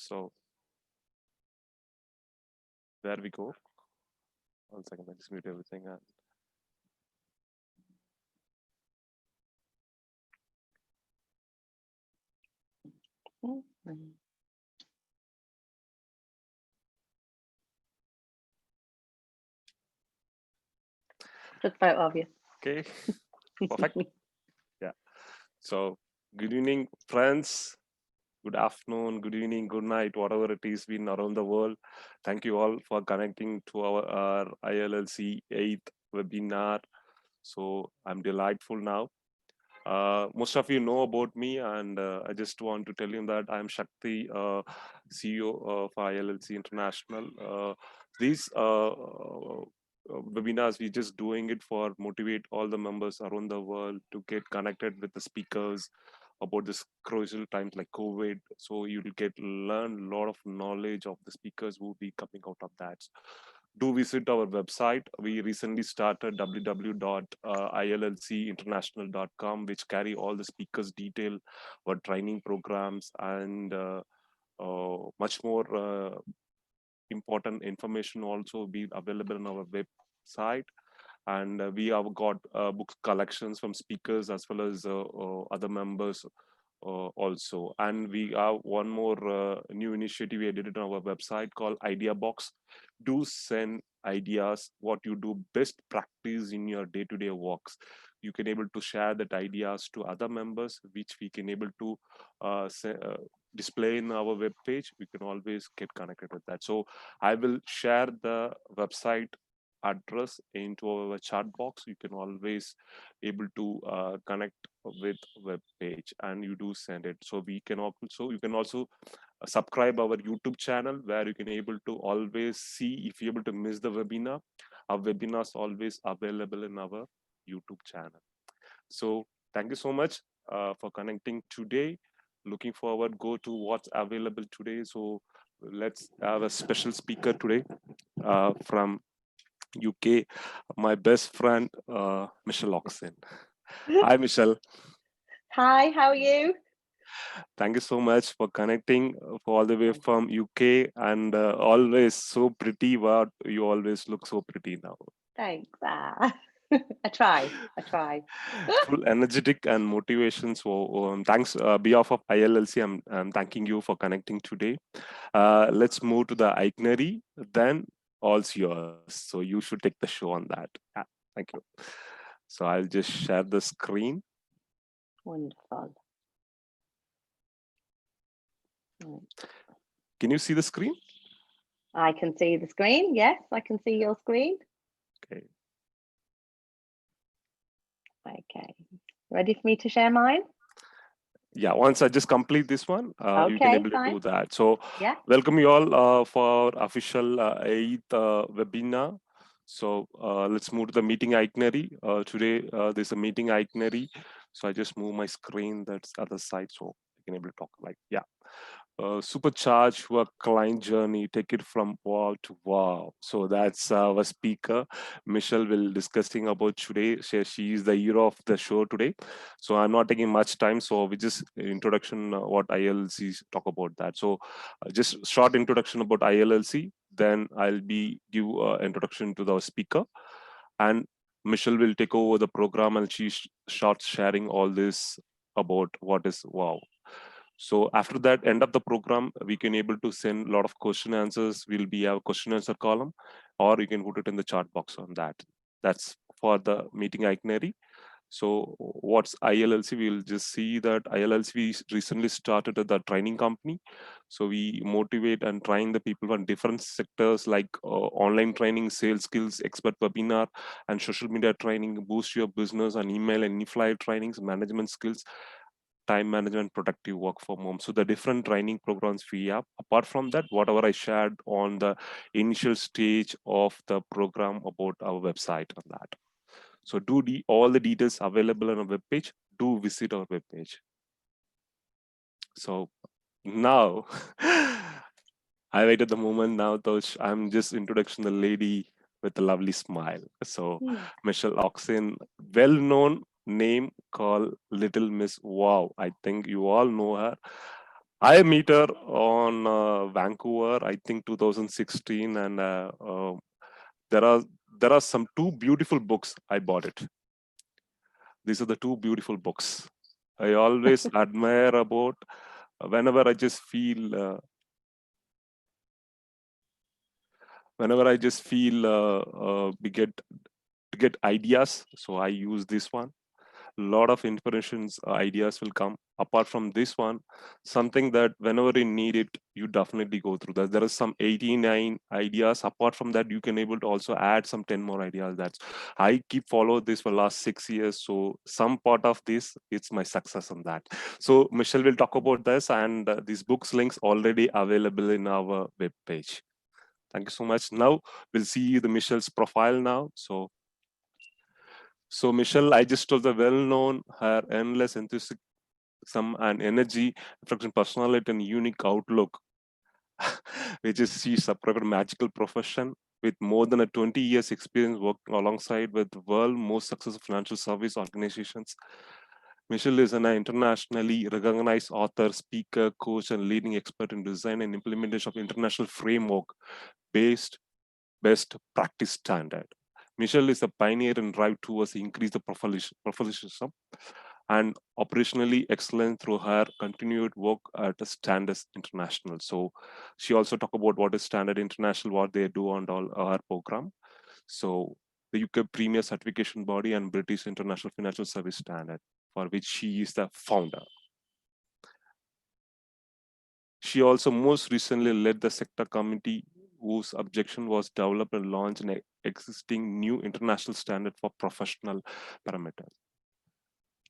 So there we go. 1 second, I just mute everything. And Just photo of you. okay, perfect. Yeah. So good evening, friends. Good afternoon, good evening, good night, whatever it is been around the world. Thank you all for connecting to our ILLC 8th webinar. So I'm delightful now. Most of you know about me, and I just want to tell you that I'm Shakti, CEO of ILLC International. These webinars, we're just doing it for motivate all the members around the world to get connected with the speakers about this crucial times like COVID. So you'll learn a lot of knowledge of the speakers who will be coming out of that. Do visit our website. We recently started www.illcinternational.com, which carry all the speakers detail, our training programs, and much more important information also be available on our website. And we have got book collections from speakers as well as other members also. And we have one more new initiative we did it on our website called Idea Box. Do send ideas what you do best practice in your day-to-day works. You can able to share that ideas to other members, which we can able to display in our web page. We can always get connected with that. So I will share the website address into our chat box. You can always able to connect with web page, and you do send it. So we can also, you can also subscribe our YouTube channel, where you can able to always see if you're able to miss the webinar. Our webinars always available in our YouTube channel. So thank you so much for connecting today. Looking forward, go to what's available today. So let's have a special speaker today from UK, my best friend, Michelle Oxen. Hi, Michelle. Hi, how are you? Thank you so much for connecting for all the way from UK, and always so pretty. But you always look so pretty now. Thanks. I try. Full energetic and motivation. So thanks behalf of ILLC. I'm thanking you for connecting today. Let's move to the itinerary. Then all's yours. So you should take the show on that. Yeah, thank you. So I'll just share the screen. Wonderful. Can you see the screen? I can see the screen. Yes, I can see your screen. Okay. Okay. Ready for me to share mine? Yeah, once I just complete this one, you can able to do that. So yeah. Welcome you all for our official 8th webinar. So let's move to the meeting itinerary. Today there's a meeting itinerary. So I just move my screen, that's other side, so I can able to talk like, yeah. Supercharge your client journey, take it from wow to wow. So that's our speaker Michelle will discussing about today. She is the hero of the show today, so I'm not taking much time. So we just introduction what ILLC talk about that. So just short introduction about ILLC, then I'll be give introduction to the speaker, and Michelle will take over the program, and she starts sharing all this about what is wow. So after that end of the program, we can able to send a lot of question answers. We'll be our question answer column, or you can put it in the chat box on that. That's for the meeting itinerary. So what's ILLC? We'll just see that ILLC recently started the training company. So we motivate and train the people on different sectors like online training, sales skills, expert webinar, and social media training, boost your business, and email and e-flyer trainings, management skills, time management, productive work from home. So the different training programs we have. Apart from that, whatever I shared on the initial stage of the program about our website on that. So all the details available on our webpage. Do visit our webpage. So now I waited the moment now, though I'm just introduction the lady with a lovely smile. So Michelle Oxen, well-known name called Little Miss Wow. I think you all know her. I met her on Vancouver, I think 2016, and there are some two beautiful books. I bought it. These are the two beautiful books. I always admire about whenever I just feel we get ideas. So I use this one. A lot of inspirations, ideas will come. Apart from this one, something that whenever you need it, you definitely go through that. There is some 89 ideas. Apart from that, you can able to also add some 10 more ideas. That's I keep follow this for last 6 years. So some part of this, it's my success on that. So Michelle will talk about this, and these books links already available in our web page. Thank you so much. Now we'll see the Michelle's profile now. So Michelle, I just told the well-known, her endless enthusiasm and energy, reflecting personality and unique outlook, which is she's a magical profession with more than a 20 years experience working alongside with the world's most successful financial service organizations. Michelle is an internationally recognized author, speaker, coach, and leading expert in design and implementation of international framework based best practice standard. Michelle is a pioneer and drive towards increase the professionalism and operationally excellent through her continued work at Standards International. So she also talk about what is Standard International, what they do on all our program. So the UK premier certification body and British International Financial Service Standard, for which she is the founder. She also most recently led the sector committee whose objection was develop and launch an existing new international standard for professional parameters.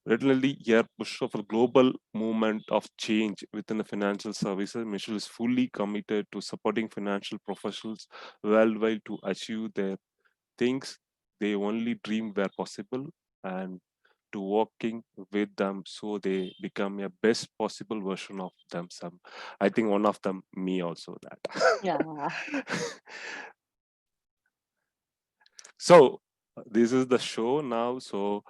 Regularly, here push of a global movement of change within the financial services, Michelle is fully committed to supporting financial professionals worldwide to achieve their things they only dream were possible, and to working with them so they become a best possible version of themselves. I think one of them, me also that. Yeah. So this is the show now. So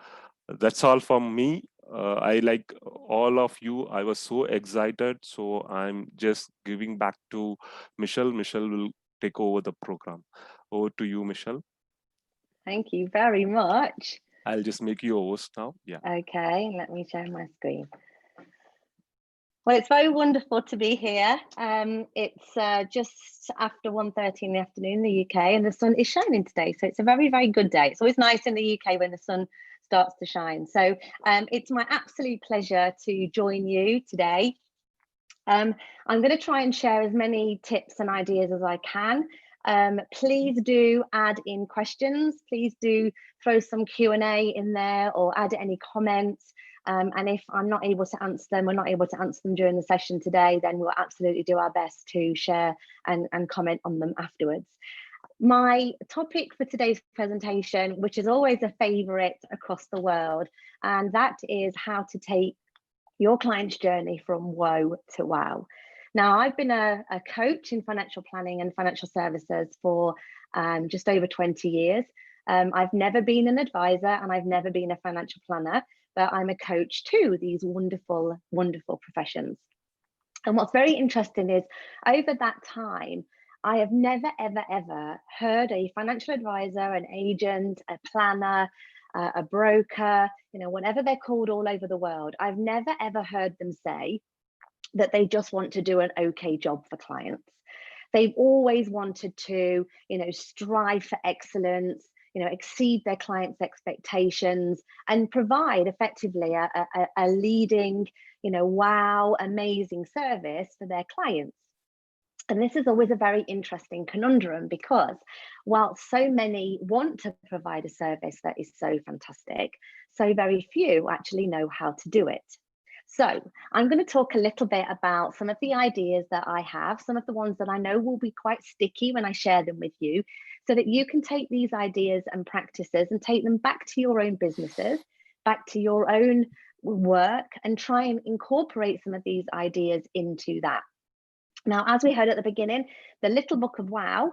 that's all from me. I like all of you. I was so excited. So I'm just giving back to Michelle. Michelle will take over the program. Over to you, Michelle. Thank you very much. I'll just make you a host now. Yeah. Okay, let me share my screen. Well, it's very wonderful to be here. It's just after 1:30 in the afternoon in the UK, and the sun is shining today. So it's a very, very good day. It's always nice in the UK when the sun starts to shine. So it's my absolute pleasure to join you today. I'm going to try and share as many tips and ideas as I can. Please do add in questions. Please do throw some Q&A in there or add any comments. And if I'm not able to answer them or not able to answer them during the session today, then we'll absolutely do our best to share and comment on them afterwards. My topic for today's presentation, which is always a favorite across the world, and that is how to take your client's journey from WOE to WOW. Now, I've been a coach in financial planning and financial services for just over 20 years. I've never been an advisor and I've never been a financial planner, but I'm a coach to these wonderful, wonderful professions. And what's very interesting is over that time, I have never, ever, ever heard a financial advisor, an agent, a planner, a broker, you know, whatever they're called all over the world. I've never, ever heard them say that they just want to do an okay job for clients. They've always wanted to, you know, strive for excellence, you know, exceed their clients' expectations and provide effectively a leading, you know, wow, amazing service for their clients. And this is always a very interesting conundrum because while so many want to provide a service that is so fantastic, so very few actually know how to do it. So I'm going to talk a little bit about some of the ideas that I have, some of the ones that I know will be quite sticky when I share them with you, so that you can take these ideas and practices and take them back to your own businesses, back to your own work, and try and incorporate some of these ideas into that. Now, as we heard at the beginning, the Little Book of WOW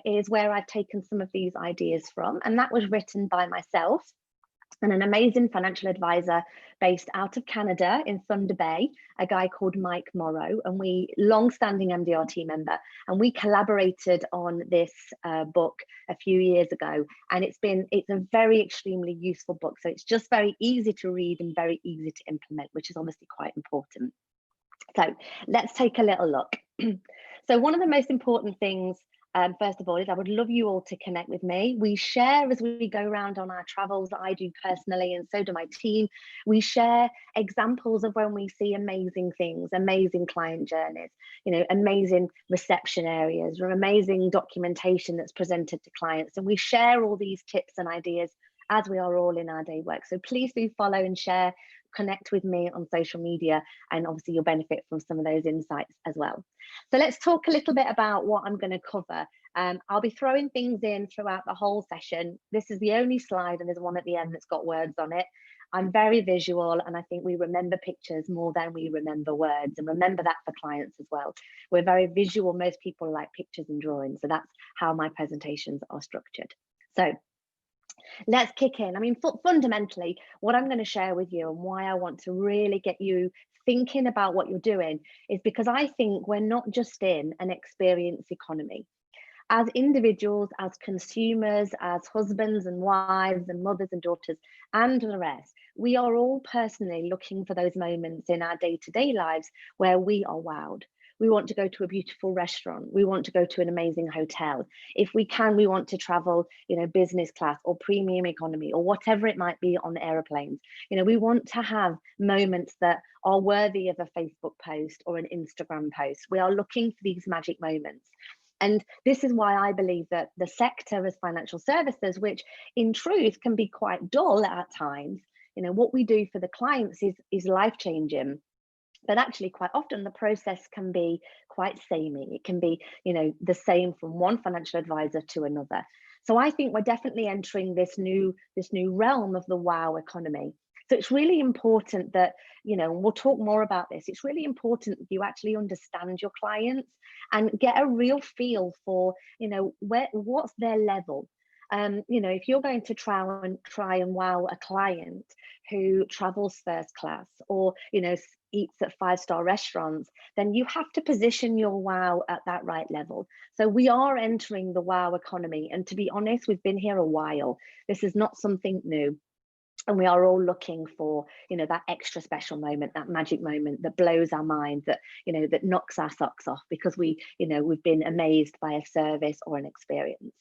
is where I've taken some of these ideas from, and that was written by myself. and an amazing financial advisor based out of Canada in Thunder Bay, a guy called Mike Morrow, and we long-standing MDRT member, and we collaborated on this book a few years ago, and it's a very extremely useful book. So it's just very easy to read and very easy to implement, which is obviously quite important. So let's take a little look. So one of the most important things, first of all, is I would love you all to connect with me. We share as we go around on our travels that I do personally, and so do my team. We share examples of when we see amazing things, amazing client journeys, amazing reception areas, or amazing documentation that's presented to clients. And we share all these tips and ideas as we are all in our day work. So please do follow and share, connect with me on social media, and obviously you'll benefit from some of those insights as well. So let's talk a little bit about what I'm going to cover. I'll be throwing things in throughout the whole session. This is the only slide, and there's one at the end that's got words on it. I'm very visual, and I think we remember pictures more than we remember words, and remember that for clients as well. We're very visual. Most people like pictures and drawings, so that's how my presentations are structured. So let's kick in. I mean, fundamentally, what I'm going to share with you and why I want to really get you thinking about what you're doing is because I think we're not just in an experience economy. As individuals, as consumers, as husbands and wives and mothers and daughters and the rest, we are all personally looking for those moments in our day-to-day lives where we are wowed. We want to go to a beautiful restaurant. We want to go to an amazing hotel. If we can, we want to travel, business class or premium economy or whatever it might be on airplanes. We want to have moments that are worthy of a Facebook post or an Instagram post. We are looking for these magic moments. And this is why I believe that the sector as financial services, which in truth can be quite dull at times, what we do for the clients is life-changing. But actually, quite often the process can be quite samey. It can be, the same from one financial advisor to another. So I think we're definitely entering this new realm of the WOW economy. So it's really important that, and we'll talk more about this. It's really important that you actually understand your clients and get a real feel for, what's their level. If you're going to try and wow a client who travels first class or, eats at 5-star restaurants, then you have to position your wow at that right level. So we are entering the wow economy. And to be honest, we've been here a while. This is not something new. And we are all looking for, that extra special moment, that magic moment that blows our mind, that, that knocks our socks off because we've been amazed by a service or an experience.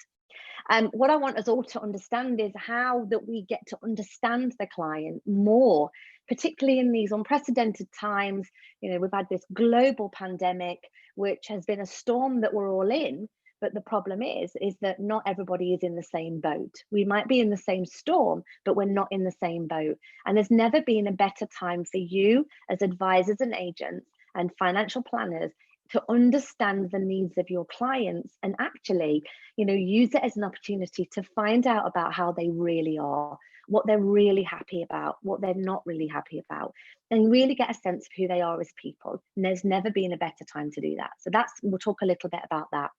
What I want us all to understand is how that we get to understand the client more, particularly in these unprecedented times. We've had this global pandemic, which has been a storm that we're all in. But the problem is that not everybody is in the same boat. We might be in the same storm, but we're not in the same boat. And there's never been a better time for you as advisors and agents and financial planners to understand the needs of your clients and actually, use it as an opportunity to find out about how they really are, what they're really happy about, what they're not really happy about, and really get a sense of who they are as people. And there's never been a better time to do that. So we'll talk a little bit about that.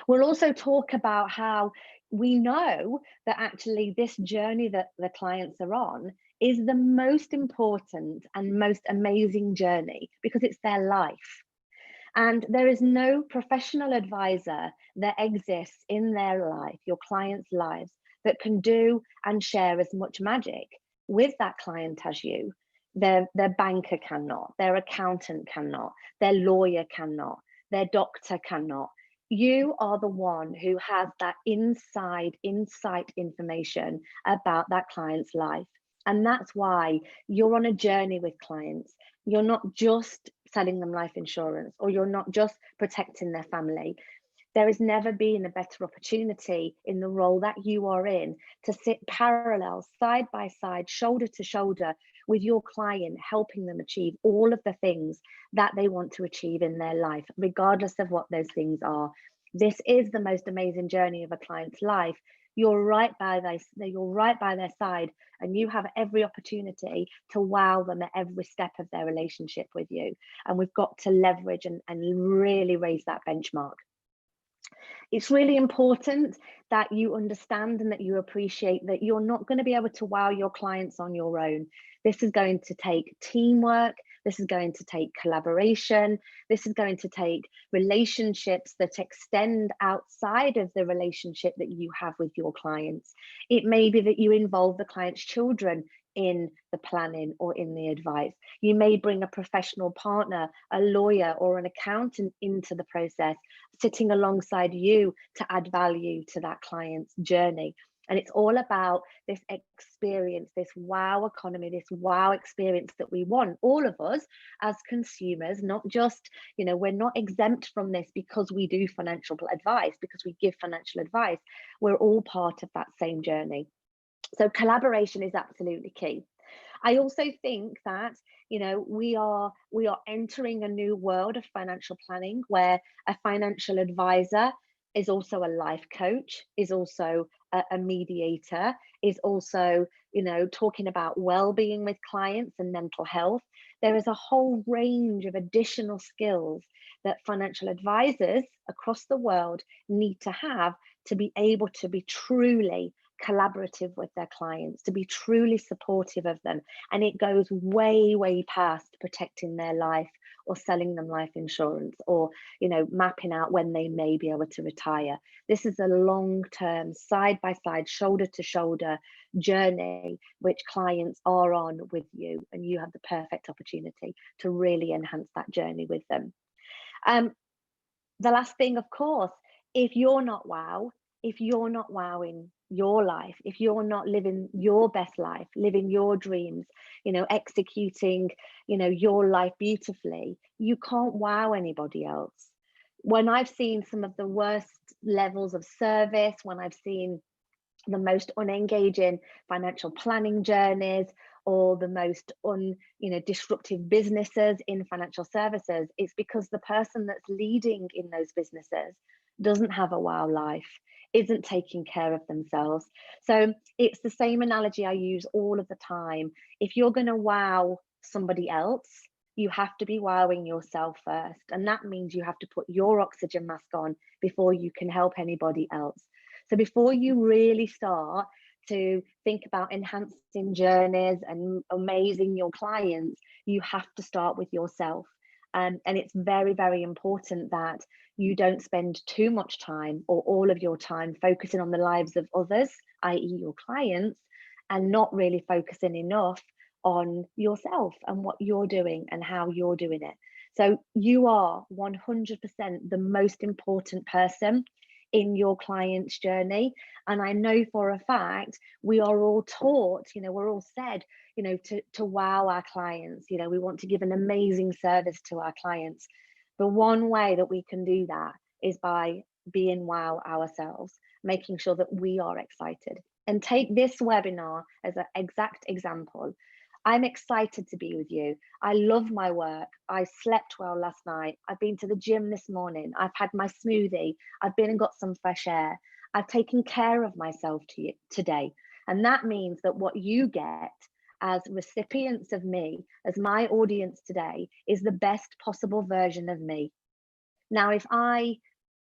We'll also talk about how we know that actually this journey that the clients are on is the most important and most amazing journey because it's their life. And there is no professional advisor that exists in their life, your client's lives, that can do and share as much magic with that client as you. Their banker cannot, their accountant cannot, their lawyer cannot, their doctor cannot. You are the one who has that insight information about that client's life. And that's why you're on a journey with clients. You're not just selling them life insurance, or you're not just protecting their family. There has never been a better opportunity in the role that you are in to sit parallel, side by side, shoulder to shoulder with your client, helping them achieve all of the things that they want to achieve in their life, regardless of what those things are. This is the most amazing journey of a client's life. You're right by their side, and you have every opportunity to wow them at every step of their relationship with you. And we've got to leverage and really raise that benchmark. It's really important that you understand and that you appreciate that you're not going to be able to wow your clients on your own. This is going to take teamwork. This is going to take collaboration. This is going to take relationships that extend outside of the relationship that you have with your clients. It may be that you involve the client's children in the planning or in the advice. You may bring a professional partner, a lawyer or an accountant into the process, sitting alongside you to add value to that client's journey. And it's all about this experience, this wow economy, this wow experience that we want, all of us as consumers, not just, we're not exempt from this because we do financial advice, because we give financial advice. We're all part of that same journey. So collaboration is absolutely key. I also think that, we are entering a new world of financial planning where a financial advisor is also a life coach, is also a mediator, is also, talking about well-being with clients and mental health. There is a whole range of additional skills that financial advisors across the world need to have to be able to be truly collaborative with their clients, to be truly supportive of them. And it goes way, way past protecting their life or selling them life insurance or, mapping out when they may be able to retire. This is a long-term, side-by-side, shoulder-to-shoulder journey which clients are on with you, and you have the perfect opportunity to really enhance that journey with them. The last thing, of course, if you're not wowing your life, if you're not living your best life, living your dreams, executing, your life beautifully, you can't wow anybody else. When I've seen some of the worst levels of service, when I've seen the most unengaging financial planning journeys or the most disruptive businesses in financial services, it's because the person that's leading in those businesses doesn't have a wow life, isn't taking care of themselves. So it's the same analogy I use all of the time. If you're going to wow somebody else, you have to be wowing yourself first. And that means you have to put your oxygen mask on before you can help anybody else. So before you really start to think about enhancing journeys and amazing your clients, you have to start with yourself. And it's very, very important that you don't spend too much time or all of your time focusing on the lives of others, i.e. your clients, and not really focusing enough on yourself and what you're doing and how you're doing it. So you are 100% the most important person in your client's journey. And I know for a fact, we are all taught, we're all said, to wow our clients. We want to give an amazing service to our clients. The one way that we can do that is by being wow ourselves, making sure that we are excited. And take this webinar as an exact example. I'm excited to be with you. I love my work. I slept well last night. I've been to the gym this morning. I've had my smoothie. I've been and got some fresh air. I've taken care of myself today. And that means that what you get as recipients of me, as my audience today, is the best possible version of me. Now,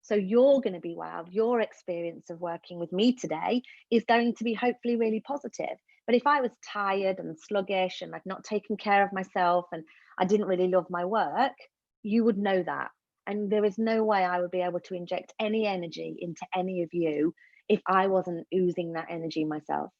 so you're going to be wowed. Your experience of working with me today is going to be hopefully really positive. But if I was tired and sluggish and I'd not taken care of myself and I didn't really love my work, you would know that. And there is no way I would be able to inject any energy into any of you if I wasn't oozing that energy myself.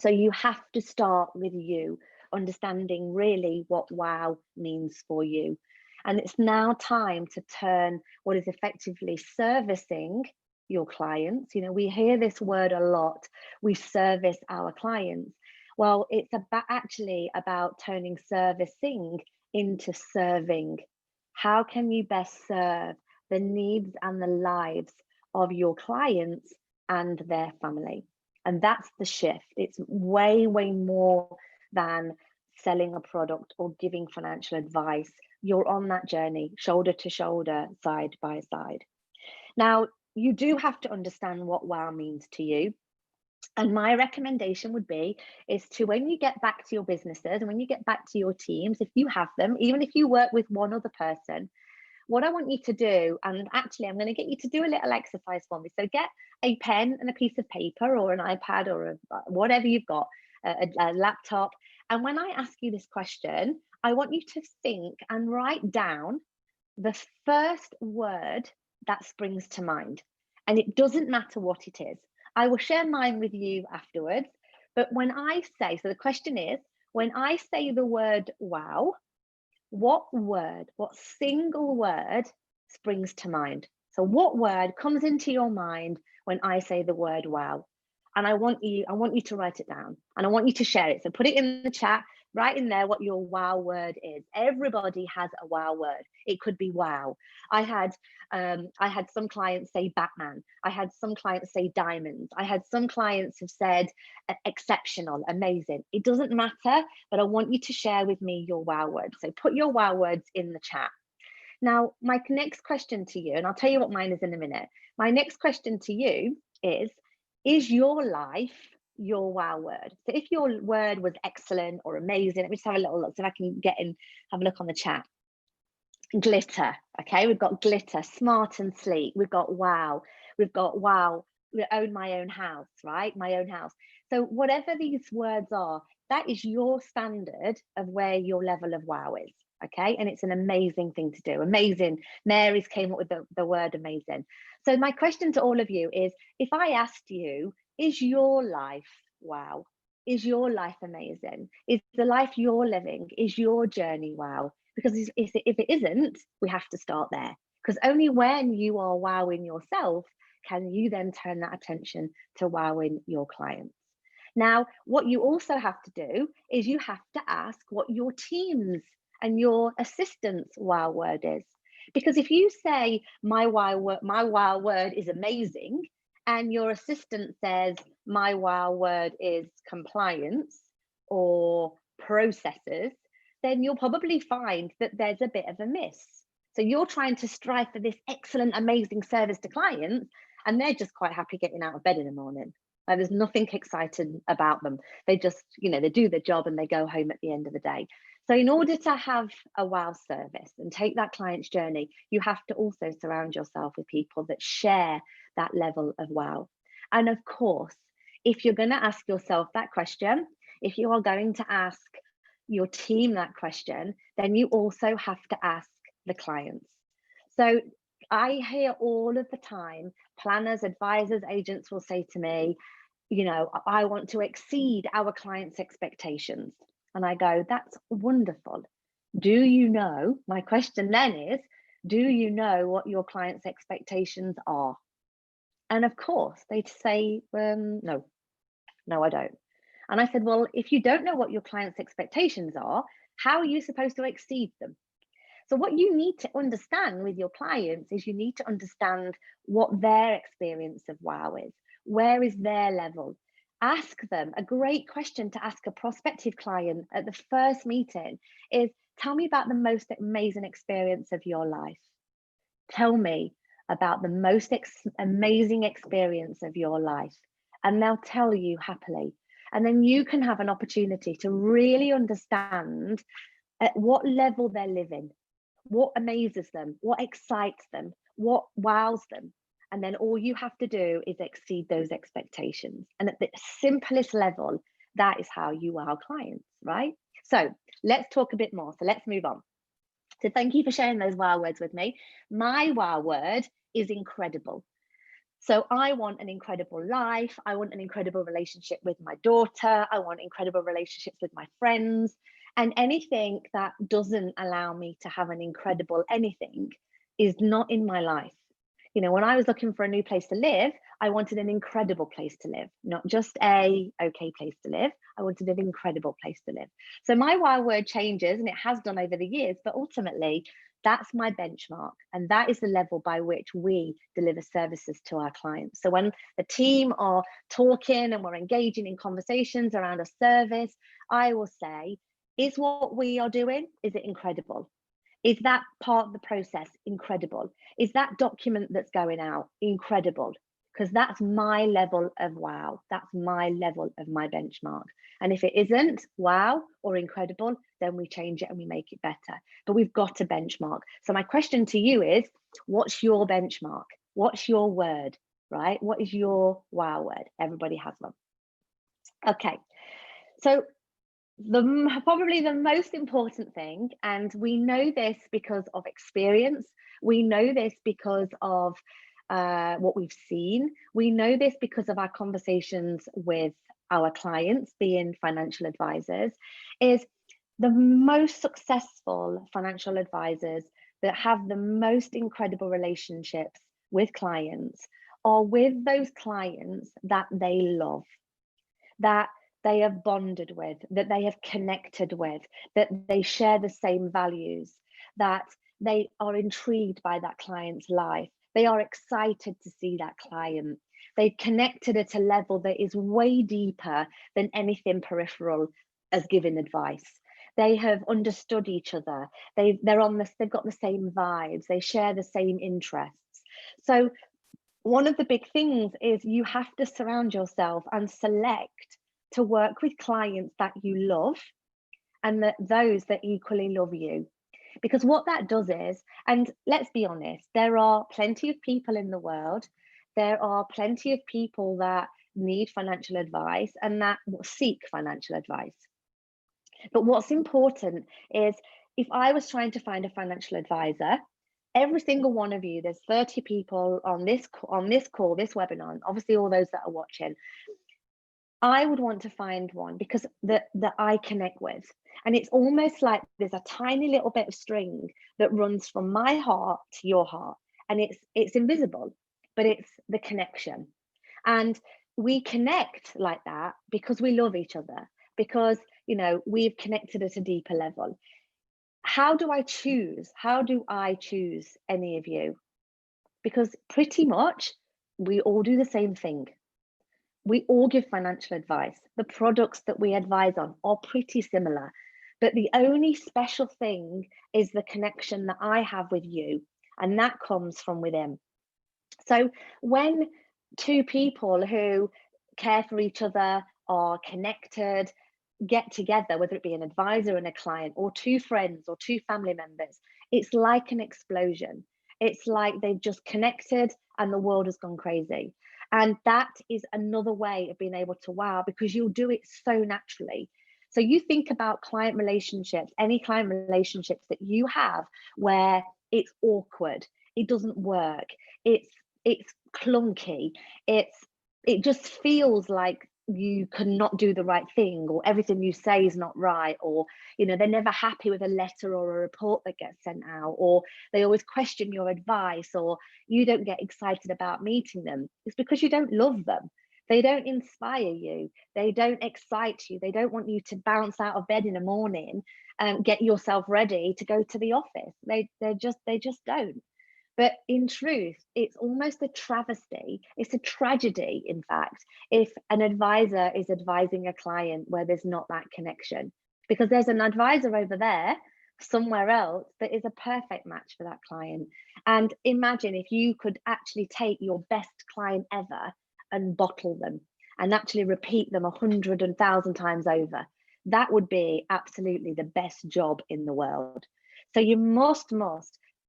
So you have to start with you, understanding really what wow means for you. And it's now time to turn what is effectively servicing your clients. We hear this word a lot. We service our clients. Well, it's actually about turning servicing into serving. How can you best serve the needs and the lives of your clients and their family? And that's the shift. It's way, way more than selling a product or giving financial advice. You're on that journey, shoulder to shoulder, side by side. Now, you do have to understand what wow means to you. And my recommendation would be is to, when you get back to your businesses and when you get back to your teams, if you have them, even if you work with one other person, what I want you to do, and actually I'm going to get you to do a little exercise for me. So get a pen and a piece of paper or an iPad or whatever you've got, a laptop. And when I ask you this question, I want you to think and write down the first word that springs to mind. And it doesn't matter what it is. I will share mine with you afterwards. But when I say, so the question is, when I say the word wow, what single word springs to mind? So what word comes into your mind when I say the word wow? And I want you to write it down, and I want you to share it. So put it in the chat, write in there what your wow word is. Everybody has a wow word. It could be wow. I had some clients say Batman. I had some clients say diamonds. I had some clients have said exceptional, amazing. It doesn't matter, but I want you to share with me your wow words. So put your wow words in the chat. Now, my next question to you, and I'll tell you what mine is in a minute. My next question to you is your life your wow word? So if your word was excellent or amazing, let me just have a little look so I can get in, have a look on the chat. Glitter, okay, we've got glitter, smart and sleek. We've got wow, we own my own house, right? My own house. So whatever these words are, that is your standard of where your level of wow is, okay? And it's an amazing thing to do. Amazing. Mary's came up with the word amazing. So my question to all of you is, if I asked you, is your life wow? Is your life amazing? Is the life you're living, is your journey wow? Because if it isn't, we have to start there. Because only when you are wowing yourself can you then turn that attention to wowing your clients. Now, what you also have to do is you have to ask what your teams and your assistants' wow word is. Because if you say my wow word is amazing, and your assistant says my wow word is compliance or processes, then you'll probably find that there's a bit of a miss. So you're trying to strive for this excellent, amazing service to clients, and they're just quite happy getting out of bed in the morning. Like, there's nothing exciting about them. They just, they do their job and they go home at the end of the day. So in order to have a wow service and take that client's journey, you have to also surround yourself with people that share that level of wow. And of course, if you're going to ask yourself that question, if you are going to ask your team that question, then you also have to ask the clients. So I hear all of the time, planners, advisors, agents will say to me, I want to exceed our clients' expectations. And I go, that's wonderful. Do you know, my question then is, do you know what your clients' expectations are? And of course, they'd say, no, I don't. And I said, well, if you don't know what your clients' expectations are, how are you supposed to exceed them? So what you need to understand with your clients is you need to understand what their experience of wow is. Where is their level? Ask them. A great question to ask a prospective client at the first meeting is, tell me about the most amazing experience of your life. Tell me about the most amazing experience of your life. And they'll tell you happily. And then you can have an opportunity to really understand at what level they're living, what amazes them, what excites them, what wows them. And then all you have to do is exceed those expectations. And at the simplest level, that is how you wow clients, right? So let's talk a bit more. So let's move on. So thank you for sharing those wow words with me. My wow word is incredible. So I want an incredible life. I want an incredible relationship with my daughter. I want incredible relationships with my friends. And anything that doesn't allow me to have an incredible anything is not in my life. When I was looking for a new place to live, I wanted an incredible place to live, not just a okay place to live. I wanted an incredible place to live. So my wow word changes, and it has done over the years, but ultimately that's my benchmark. And that is the level by which we deliver services to our clients. So when the team are talking and we're engaging in conversations around a service, I will say, is what we are doing, is it incredible? Is that part of the process incredible? Is that document that's going out incredible? because that's my level of wow. That's my level of my benchmark. And if it isn't wow or incredible, then we change it and we make it better. But we've got a benchmark. So my question to you is, what's your benchmark? What's your word, right? What is your wow word? Everybody has one. Okay, so probably the most important thing, and we know this because of experience, we know this because of what we've seen, we know this because of our conversations with our clients being financial advisors, is the most successful financial advisors that have the most incredible relationships with clients are with those clients that they love, that they have bonded with, that they have connected with, that they share the same values, that they are intrigued by that client's life. They are excited to see that client. They've connected at a level that is way deeper than anything peripheral as giving advice. They have understood each other. They've got the same vibes. They share the same interests. So one of the big things is you have to surround yourself and select to work with clients that you love and those that equally love you. Because what that does is, and let's be honest, there are plenty of people in the world, there are plenty of people that need financial advice and that seek financial advice. But what's important is, if I was trying to find a financial advisor, every single one of you, there's 30 people on this call, this webinar, and obviously all those that are watching, I would want to find one because that I connect with. And it's almost like there's a tiny little bit of string that runs from my heart to your heart. And it's invisible, but it's the connection. And we connect like that because we love each other, because, you know, we've connected at a deeper level. How do I choose any of you? Because pretty much we all do the same thing. We all give financial advice. The products that we advise on are pretty similar, but the only special thing is the connection that I have with you, and that comes from within. So when two people who care for each other, are connected, get together, whether it be an advisor and a client, or two friends or two family members, it's like an explosion. It's like they've just connected and the world has gone crazy. And that is another way of being able to wow, because you'll do it so naturally. So you think about client relationships, any client relationships that you have where it's awkward, it doesn't work, it's clunky, it just feels like you cannot do the right thing, or everything you say is not right, or, you know, they're never happy with a letter or a report that gets sent out, or they always question your advice, or you don't get excited about meeting them. It's because you don't love them. They don't inspire you. They don't excite you. They don't want you to bounce out of bed in the morning and get yourself ready to go to the office. They just don't. But in truth, it's almost a travesty. It's a tragedy, in fact, if an advisor is advising a client where there's not that connection, because there's an advisor over there somewhere else that is a perfect match for that client. And imagine if you could actually take your best client ever and bottle them and actually repeat them 100 and 1,000 times over. That would be absolutely the best job in the world. So you must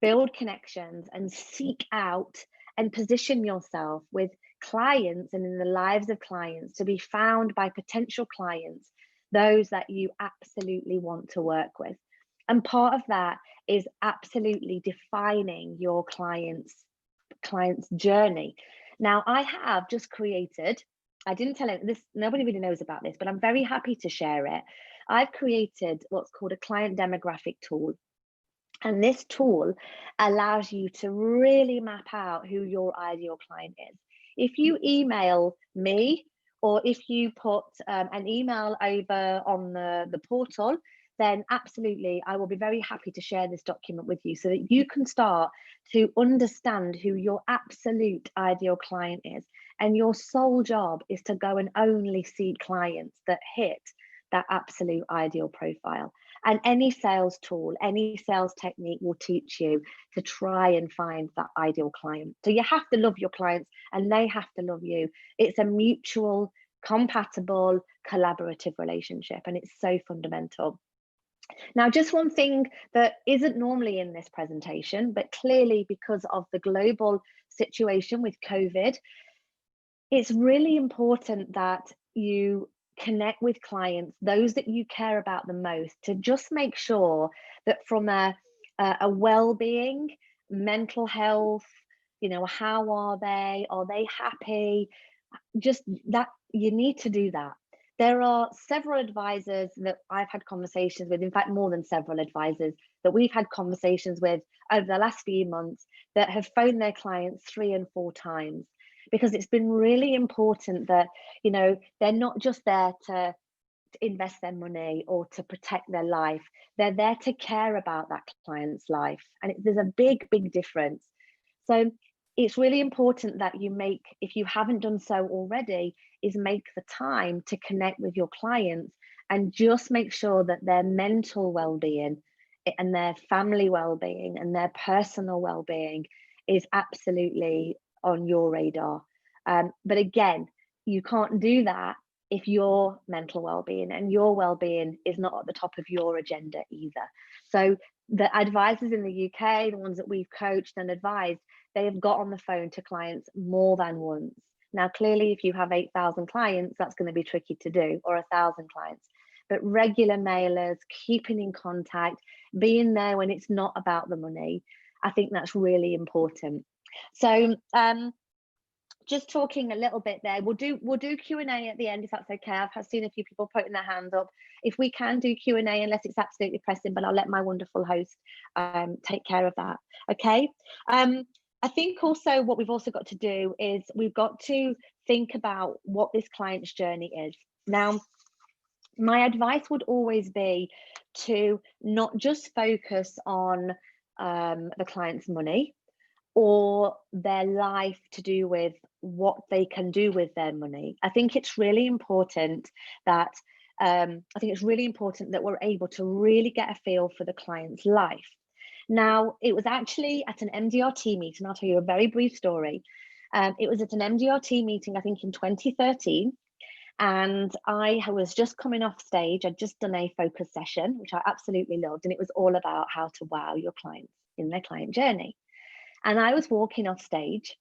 build connections and seek out and position yourself with clients and in the lives of clients to be found by potential clients, those that you absolutely want to work with. And part of that is absolutely defining your client's journey. Now, I have just created, I didn't tell it this, nobody really knows about this, but I'm very happy to share it. I've created what's called a client demographic tool. And this tool allows you to really map out who your ideal client is. If you email me, or if you put an email over on the portal, then absolutely, I will be very happy to share this document with you so that you can start to understand who your absolute ideal client is. And your sole job is to go and only see clients that hit that absolute ideal profile. And any sales tool, any sales technique will teach you to try and find that ideal client. So you have to love your clients and they have to love you. It's a mutual, compatible, collaborative relationship, and it's so fundamental. Now, just one thing that isn't normally in this presentation, but clearly because of the global situation with COVID, it's really important that you connect with clients, those that you care about the most, to just make sure that from a well-being, mental health, you know, how are they happy, just that you need to do that. There are several advisors that I've had conversations with, in fact, more than several advisors that we've had conversations with over the last few months that have phoned their clients 3 and 4 times, because it's been really important that, you know, they're not just there to invest their money or to protect their life. They're there to care about that client's life. And there's a big, big difference. So it's really important that you make, if you haven't done so already, is make the time to connect with your clients and just make sure that their mental well-being and their family well-being and their personal well-being is absolutely on your radar. But again, you can't do that if your mental well-being and your well-being is not at the top of your agenda either. So the advisors in the UK, the ones that we've coached and advised, they have got on the phone to clients more than once. Now, clearly, if you have 8,000 clients, that's going to be tricky to do, or 1,000 clients. But regular mailers, keeping in contact, being there when it's not about the money, I think that's really important. So just talking a little bit there, we'll do Q&A at the end if that's okay. I've seen a few people putting their hands up. If we can do Q&A, unless it's absolutely pressing, but I'll let my wonderful host take care of that. Okay. I think also what we've also got to do is we've got to think about what this client's journey is. Now, my advice would always be to not just focus on the client's money or their life to do with what they can do with their money. I think it's really important that we're able to really get a feel for the client's life. Now, it was actually at an MDRT meeting. I'll tell you a very brief story. It was at an MDRT meeting, I think in 2013. And I was just coming off stage. I'd just done a focus session, which I absolutely loved. And it was all about how to wow your clients in their client journey. And I was walking off stage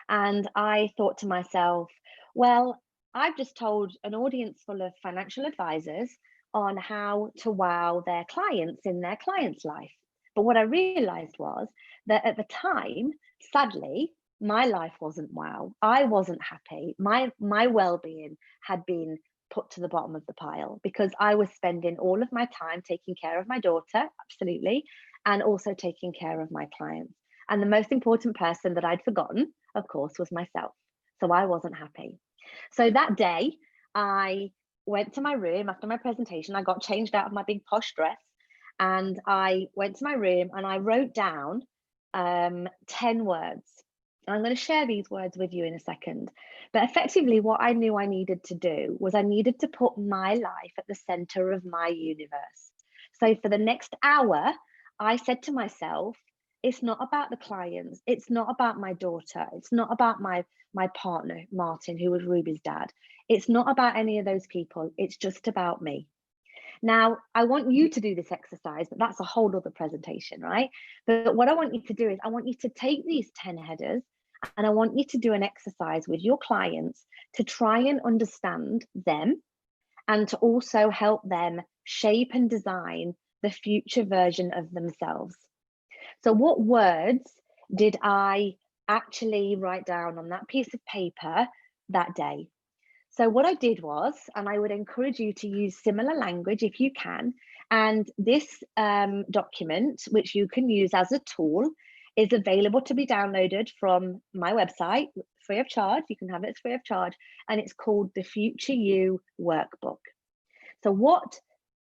and I thought to myself, well, I've just told an audience full of financial advisors on how to wow their clients in their client's life. But what I realized was that at the time, sadly, my life wasn't wow. I wasn't happy. My well-being had been put to the bottom of the pile because I was spending all of my time taking care of my daughter, absolutely, and also taking care of my clients. And the most important person that I'd forgotten, of course, was myself. So I wasn't happy. So that day, I went to my room after my presentation. I got changed out of my big posh dress and I went to my room and I wrote down 10 words. I'm going to share these words with you in a second. But effectively, what I knew I needed to do was I needed to put my life at the center of my universe. So for the next hour, I said to myself, it's not about the clients. It's not about my daughter. It's not about my partner, Martin, who was Ruby's dad. It's not about any of those people. It's just about me. Now, I want you to do this exercise, but that's a whole other presentation, right? But what I want you to do is I want you to take these 10 headers and I want you to do an exercise with your clients to try and understand them and to also help them shape and design the future version of themselves. So what words did I actually write down on that piece of paper that day? So what I did was, and I would encourage you to use similar language if you can, and this document, which you can use as a tool, is available to be downloaded from my website, free of charge. You can have it free of charge, and it's called the Future You Workbook. So what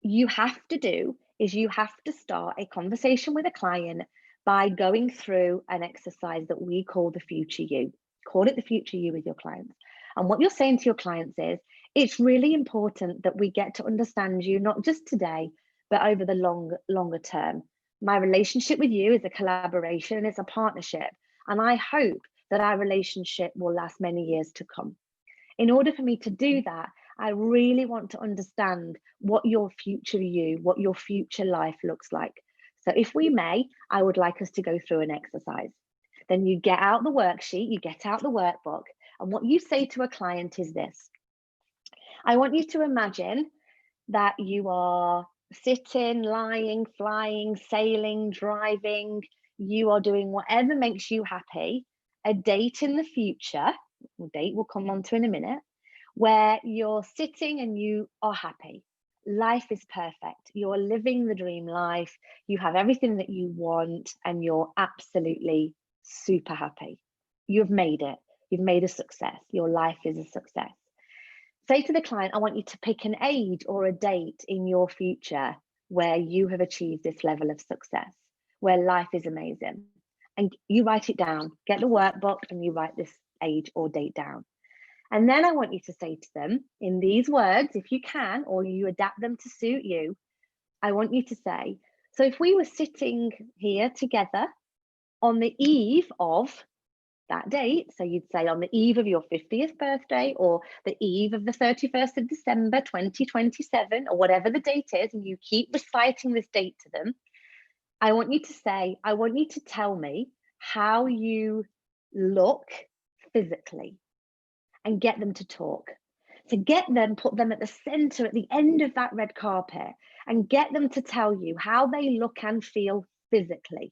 you have to do is you have to start a conversation with a client by going through an exercise that we call the Future You. Call it the Future You with your clients. And what you're saying to your clients is, it's really important that we get to understand you, not just today, but over the longer term. My relationship with you is a collaboration, it's a partnership, and I hope that our relationship will last many years to come. In order for me to do that, I really want to understand what your future you, what your future life looks like. So if we may, I would like us to go through an exercise. Then you get out the worksheet, you get out the workbook, and what you say to a client is this. I want you to imagine that you are sitting, lying, flying, sailing, driving, you are doing whatever makes you happy, a date in the future, date we'll come on to in a minute, where you're sitting and you are happy. Life is perfect. You're living the dream life. You have everything that you want and you're absolutely super happy. You've made it. You've made a success. Your life is a success. Say to the client, I want you to pick an age or a date in your future where you have achieved this level of success, where life is amazing. And you write it down, get the workbook and you write this age or date down. And then I want you to say to them in these words, if you can, or you adapt them to suit you, I want you to say, so if we were sitting here together on the eve of that date, so you'd say on the eve of your 50th birthday or the eve of the 31st of December 2027 or whatever the date is, and you keep reciting this date to them, I want you to say, I want you to tell me how you look physically and get them to talk. To get them, put them at the center, at the end of that red carpet and get them to tell you how they look and feel physically.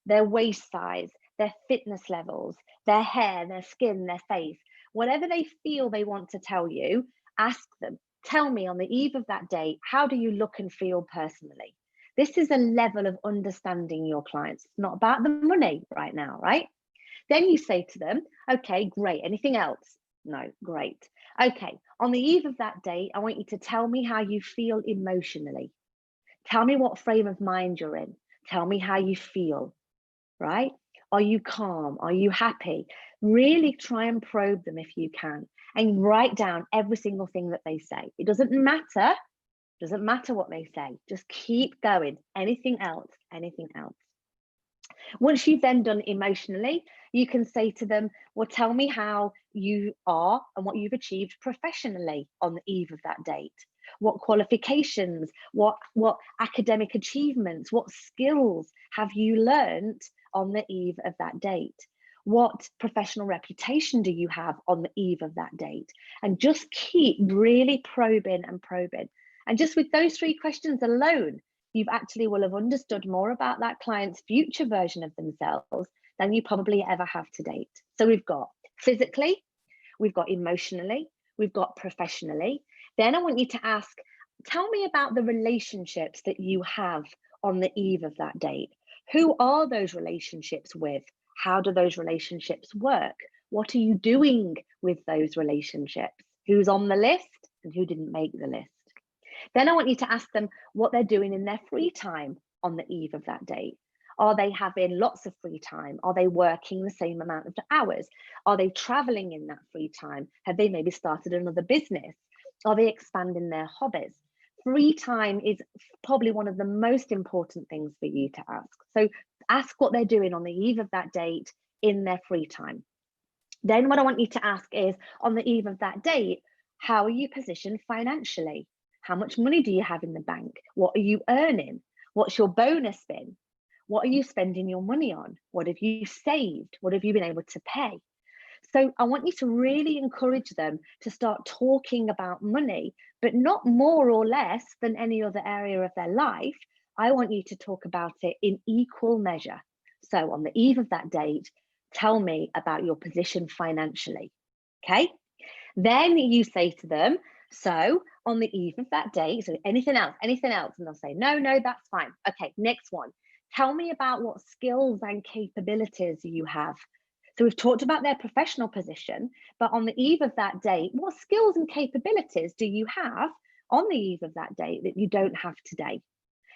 Their waist size, their fitness levels, their hair, their skin, their face, whatever they feel they want to tell you, ask them, tell me on the eve of that date, how do you look and feel personally? This is a level of understanding your clients. It's not about the money right now, right? Then you say to them, okay, great. Anything else? No, great. Okay, on the eve of that date, I want you to tell me how you feel emotionally. Tell me what frame of mind you're in. Tell me how you feel, right? Are you calm? Are you happy? Really try and probe them if you can and write down every single thing that they say. It doesn't matter what they say. Just keep going. Anything else, anything else. Once you've then done emotionally, you can say to them, well, tell me how you are and what you've achieved professionally on the eve of that date. What qualifications, what academic achievements, what skills have you learned on the eve of that date? What professional reputation do you have on the eve of that date? And just keep really probing and probing. And just with those 3 questions alone, you've actually will have understood more about that client's future version of themselves than you probably ever have to date. So we've got physically, we've got emotionally, we've got professionally. Then I want you to ask, tell me about the relationships that you have on the eve of that date. Who are those relationships with? How do those relationships work? What are you doing with those relationships? Who's on the list and who didn't make the list? Then I want you to ask them what they're doing in their free time on the eve of that date. Are they having lots of free time? Are they working the same amount of hours? Are they traveling in that free time? Have they maybe started another business? Are they expanding their hobbies? Free time is probably one of the most important things for you to ask. So ask what they're doing on the eve of that date in their free time. Then what I want you to ask is, on the eve of that date, how are you positioned financially? How much money do you have in the bank? What are you earning? What's your bonus been? What are you spending your money on? What have you saved? What have you been able to pay? So I want you to really encourage them to start talking about money, but not more or less than any other area of their life. I want you to talk about it in equal measure. So on the eve of that date, tell me about your position financially, okay? Then you say to them, so on the eve of that date, so anything else? And they'll say, no, that's fine. Okay, next one. Tell me about what skills and capabilities you have. So we've talked about their professional position, but on the eve of that date, what skills and capabilities do you have on the eve of that date that you don't have today?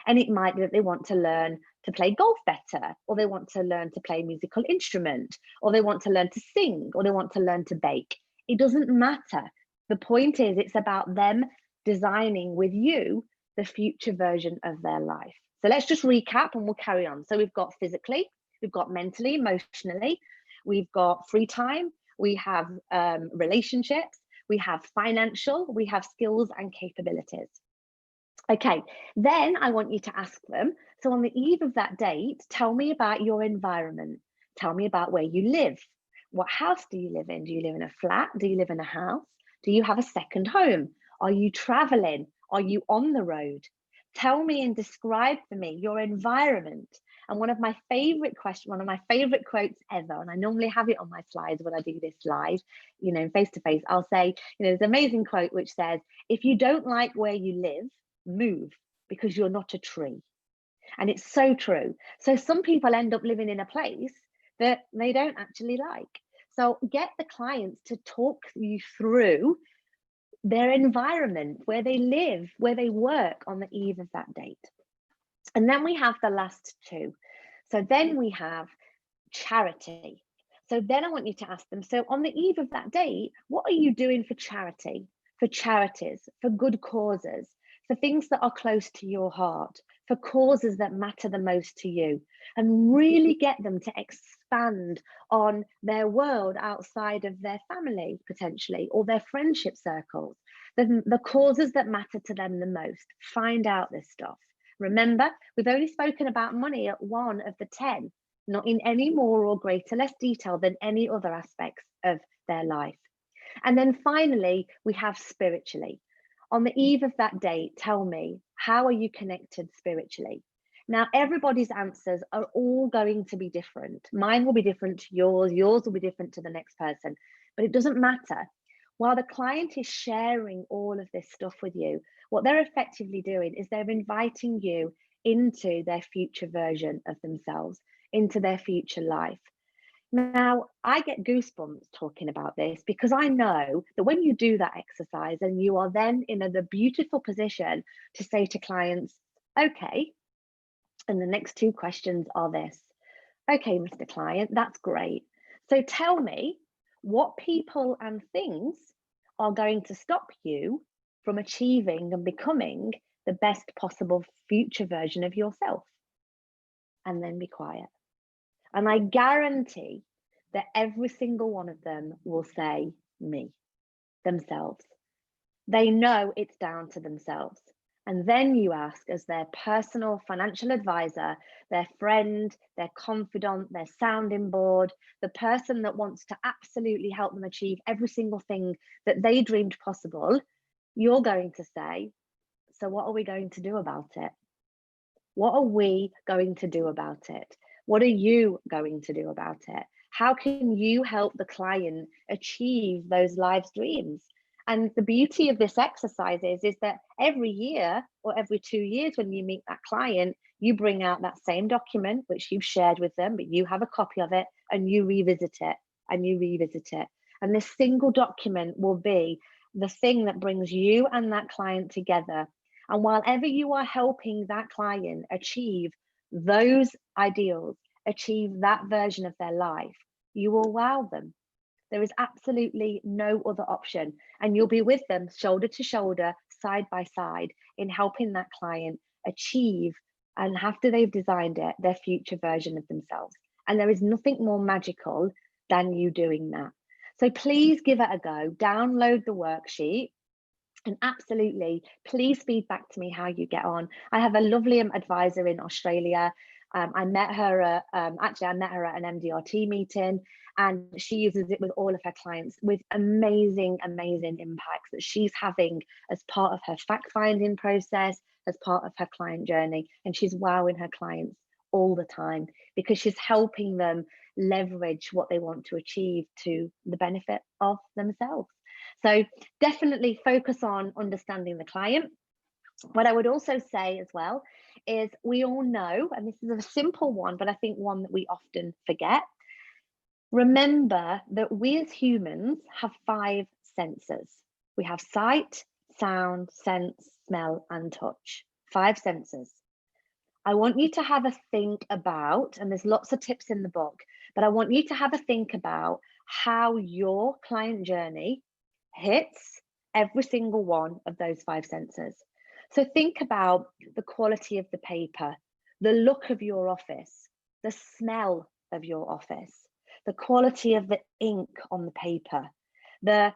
And it might be that they want to learn to play golf better, or they want to learn to play a musical instrument, or they want to learn to sing, or they want to learn to bake. It doesn't matter. The point is, it's about them designing with you the future version of their life. So let's just recap and we'll carry on. So we've got physically, we've got mentally, emotionally, we've got free time, we have relationships, we have financial, we have skills and capabilities. Okay, then I want you to ask them, so on the eve of that date, tell me about your environment. Tell me about where you live. What house do you live in? Do you live in a flat? Do you live in a house? Do you have a second home? Are you traveling? Are you on the road? Tell me and describe for me your environment. And one of my favorite quotes ever, and I normally have it on my slides when I do this live, you know, face to face, I'll say, you know, there's an amazing quote which says, if you don't like where you live, move, because you're not a tree. And it's so true. So some people end up living in a place that they don't actually like. So get the clients to talk you through their environment, where they live, where they work on the eve of that date. And then we have the last two. So then we have charity. So then I want you to ask them, so on the eve of that date, what are you doing for charity, for charities, for good causes, for things that are close to your heart, for causes that matter the most to you, and really get them to expand on their world outside of their family, potentially, or their friendship circles, the causes that matter to them the most. Find out this stuff. Remember, we've only spoken about money at 1 of the 10, not in any more or greater, less detail than any other aspects of their life. And then finally, we have spiritually. On the eve of that date, tell me, how are you connected spiritually? Now, everybody's answers are all going to be different. Mine will be different to yours will be different to the next person, but it doesn't matter. While the client is sharing all of this stuff with you, what they're effectively doing is they're inviting you into their future version of themselves, into their future life. Now, I get goosebumps talking about this because I know that when you do that exercise and you are then in the beautiful position to say to clients, okay, and the next two questions are this. Okay, Mr. Client, that's great. So tell me what people and things are going to stop you from achieving and becoming the best possible future version of yourself. And then be quiet. And I guarantee that every single one of them will say me, themselves. They know it's down to themselves. And then you ask, as their personal financial advisor, their friend, their confidant, their sounding board, the person that wants to absolutely help them achieve every single thing that they dreamed possible, you're going to say, so what are we going to do about it? What are we going to do about it? What are you going to do about it? How can you help the client achieve those life's dreams? And the beauty of this exercise is that every year or every 2 years when you meet that client, you bring out that same document, which you've shared with them, but you have a copy of it and you revisit it and you revisit it. And this single document will be the thing that brings you and that client together. And while ever you are helping that client achieve those ideals, achieve that version of their life, you will wow them. There is absolutely no other option. And you'll be with them shoulder to shoulder, side by side, in helping that client achieve, and after they've designed it, their future version of themselves. And there is nothing more magical than you doing that. So please give it a go, download the worksheet. And absolutely, please feed back to me how you get on. I have a lovely advisor in Australia. I met her at an MDRT meeting, and she uses it with all of her clients with amazing impacts that she's having as part of her fact-finding process, as part of her client journey. And she's wowing her clients all the time because she's helping them leverage what they want to achieve to the benefit of themselves. So definitely focus on understanding the client. What I would also say as well is we all know, and this is a simple one, but I think one that we often forget. Remember that we as humans have 5 senses. We have sight, sound, sense, smell, and touch. 5 senses. I want you to have a think about, and there's lots of tips in the book, but I want you to have a think about how your client journey hits every single one of those 5 senses. So think about the quality of the paper, the look of your office, the smell of your office, the quality of the ink on the paper, the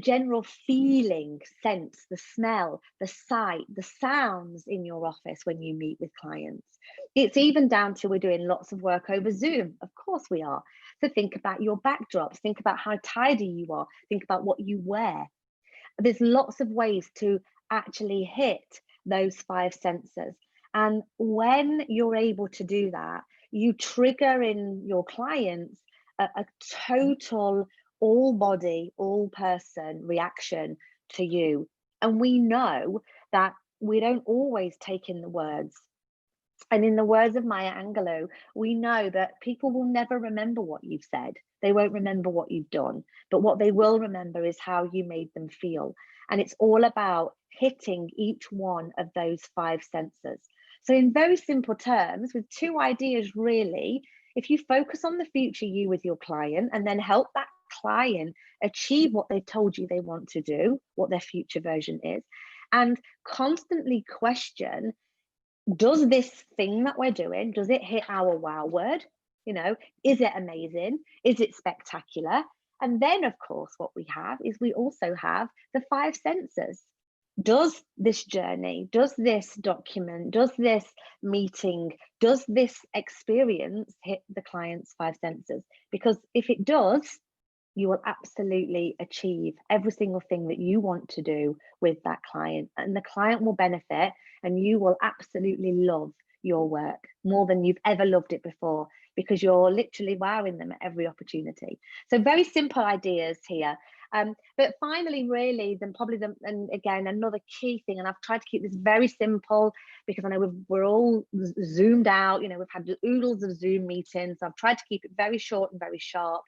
general feeling, sense, the smell, the sight, the sounds in your office when you meet with clients. It's even down to, we're doing lots of work over Zoom. Of course we are. So think about your backdrops, think about how tidy you are, think about what you wear. There's lots of ways to actually hit those 5 senses. And when you're able to do that, you trigger in your clients a total all body, all person reaction to you. And we know that we don't always take in the words. And in the words of Maya Angelou, we know that people will never remember what you've said. They won't remember what you've done, but what they will remember is how you made them feel. And it's all about hitting each one of those 5 senses. So in very simple terms, with 2 ideas really, if you focus on the future you with your client and then help that client achieve what they've told you they want to do, what their future version is, and constantly question, does this thing that we're doing, does it hit our wow word? You know, is it amazing? Is it spectacular? And then, of course, what we have is we also have the 5 senses. Does this journey, does this document, does this meeting, does this experience hit the client's 5 senses? Because if it does, you will absolutely achieve every single thing that you want to do with that client, and the client will benefit, and you will absolutely love your work more than you've ever loved it before, because you're literally wowing them at every opportunity. So very simple ideas here. But finally, really, then probably and again, another key thing, and I've tried to keep this very simple because I know we're all zoomed out, you know, we've had oodles of Zoom meetings. So I've tried to keep it very short and very sharp.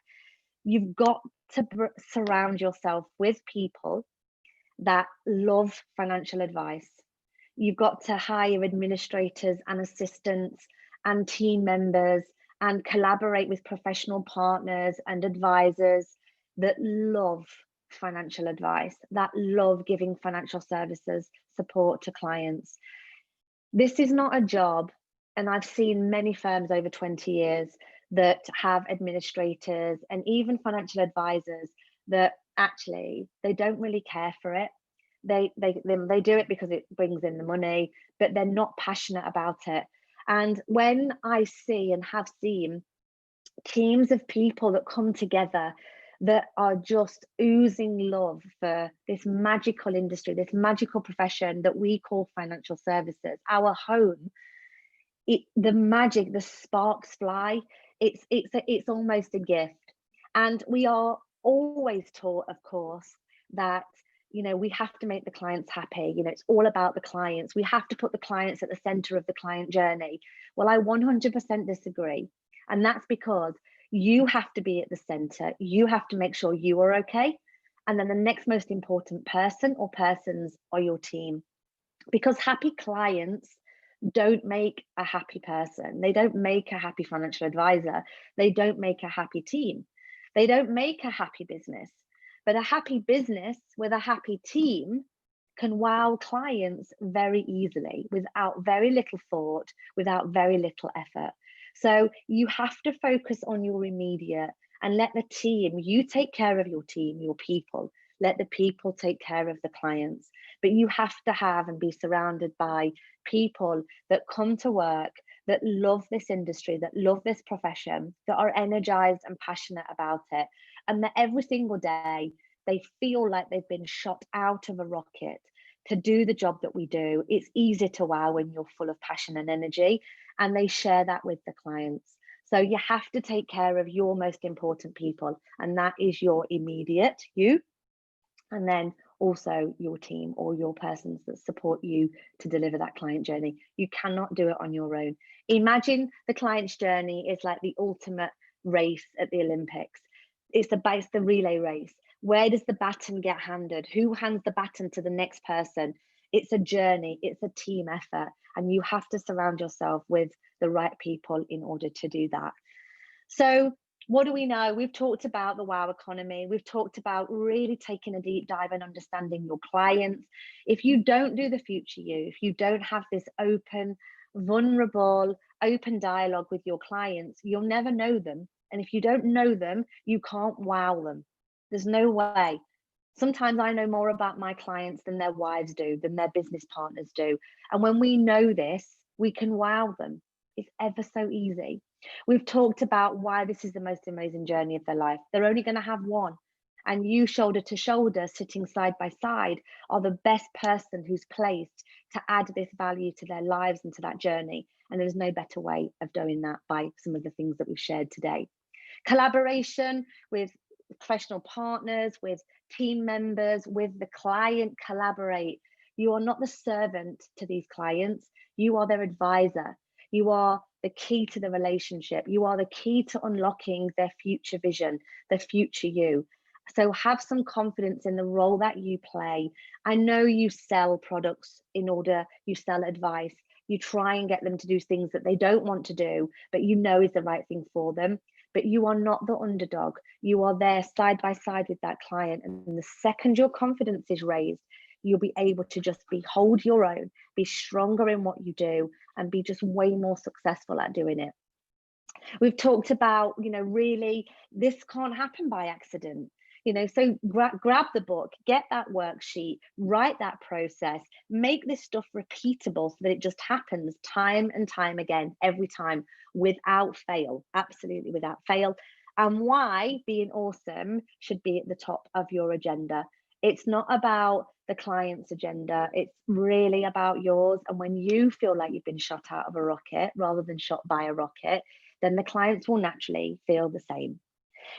You've got to surround yourself with people that love financial advice. You've got to hire administrators and assistants and team members and collaborate with professional partners and advisors that love financial advice, that love giving financial services support to clients. This is not a job, and I've seen many firms over 20 years that have administrators and even financial advisors that actually they don't really care for it. They do it because it brings in the money, but they're not passionate about it. And when I see and have seen teams of people that come together that are just oozing love for this magical industry, this magical profession that we call financial services, our home, the magic, the sparks fly. It's almost a gift. And we are always taught, of course, that, you know, we have to make the clients happy. You know, it's all about the clients. We have to put the clients at the center of the client journey. Well, I 100% disagree. And that's because you have to be at the center. You have to make sure you are okay. And then the next most important person or persons are your team. Because happy clients don't make a happy person. They don't make a happy financial advisor. They don't make a happy team. They don't make a happy business. But a happy business with a happy team can wow clients very easily, without very little thought, without very little effort. So you have to focus on your immediate and let the team, you take care of your team, your people. Let the people take care of the clients. But you have to have and be surrounded by people that come to work, that love this industry, that love this profession, that are energized and passionate about it, and that every single day they feel like they've been shot out of a rocket to do the job that we do. It's easy to wow when you're full of passion and energy, and they share that with the clients. So you have to take care of your most important people, and that is your immediate, you, and then also your team or your persons that support you to deliver that client journey. You cannot do it on your own. Imagine the client's journey is like the ultimate race at the Olympics. It's the relay race. Where does the baton get handed? Who hands the baton to the next person? It's a journey, it's a team effort, and you have to surround yourself with the right people in order to do that. So What do we know? We've talked about the WOW economy. We've talked about really taking a deep dive and understanding your clients. If you don't do the future you, if you don't have this open, vulnerable, open dialogue with your clients, you'll never know them. And if you don't know them, you can't wow them. There's no way. Sometimes I know more about my clients than their wives do, than their business partners do. And when we know this, we can wow them. It's ever so easy. We've talked about why this is the most amazing journey of their life. They're only going to have one. And you, shoulder to shoulder, sitting side by side, are the best person who's placed to add this value to their lives and to that journey. And there's no better way of doing that by some of the things that we've shared today. Collaboration with professional partners, with team members, with the client, collaborate. You are not the servant to these clients. You are their advisor. You are the key to the relationship. You are the key to unlocking their future vision, their future you. So have some confidence in the role that you play. I know you sell products you sell advice. You try and get them to do things that they don't want to do, but you know is the right thing for them. But you are not the underdog. You are there side by side with that client. And the second your confidence is raised, you'll be able to just hold your own, be stronger in what you do, and be just way more successful at doing it. We've talked about, really, this can't happen by accident. So grab the book, get that worksheet, write that process, make this stuff repeatable so that it just happens time and time again, every time, without fail, absolutely without fail. And why being awesome should be at the top of your agenda. It's not about the client's agenda, it's really about yours. And when you feel like you've been shot out of a rocket rather than shot by a rocket, then the clients will naturally feel the same.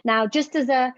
Now, just as a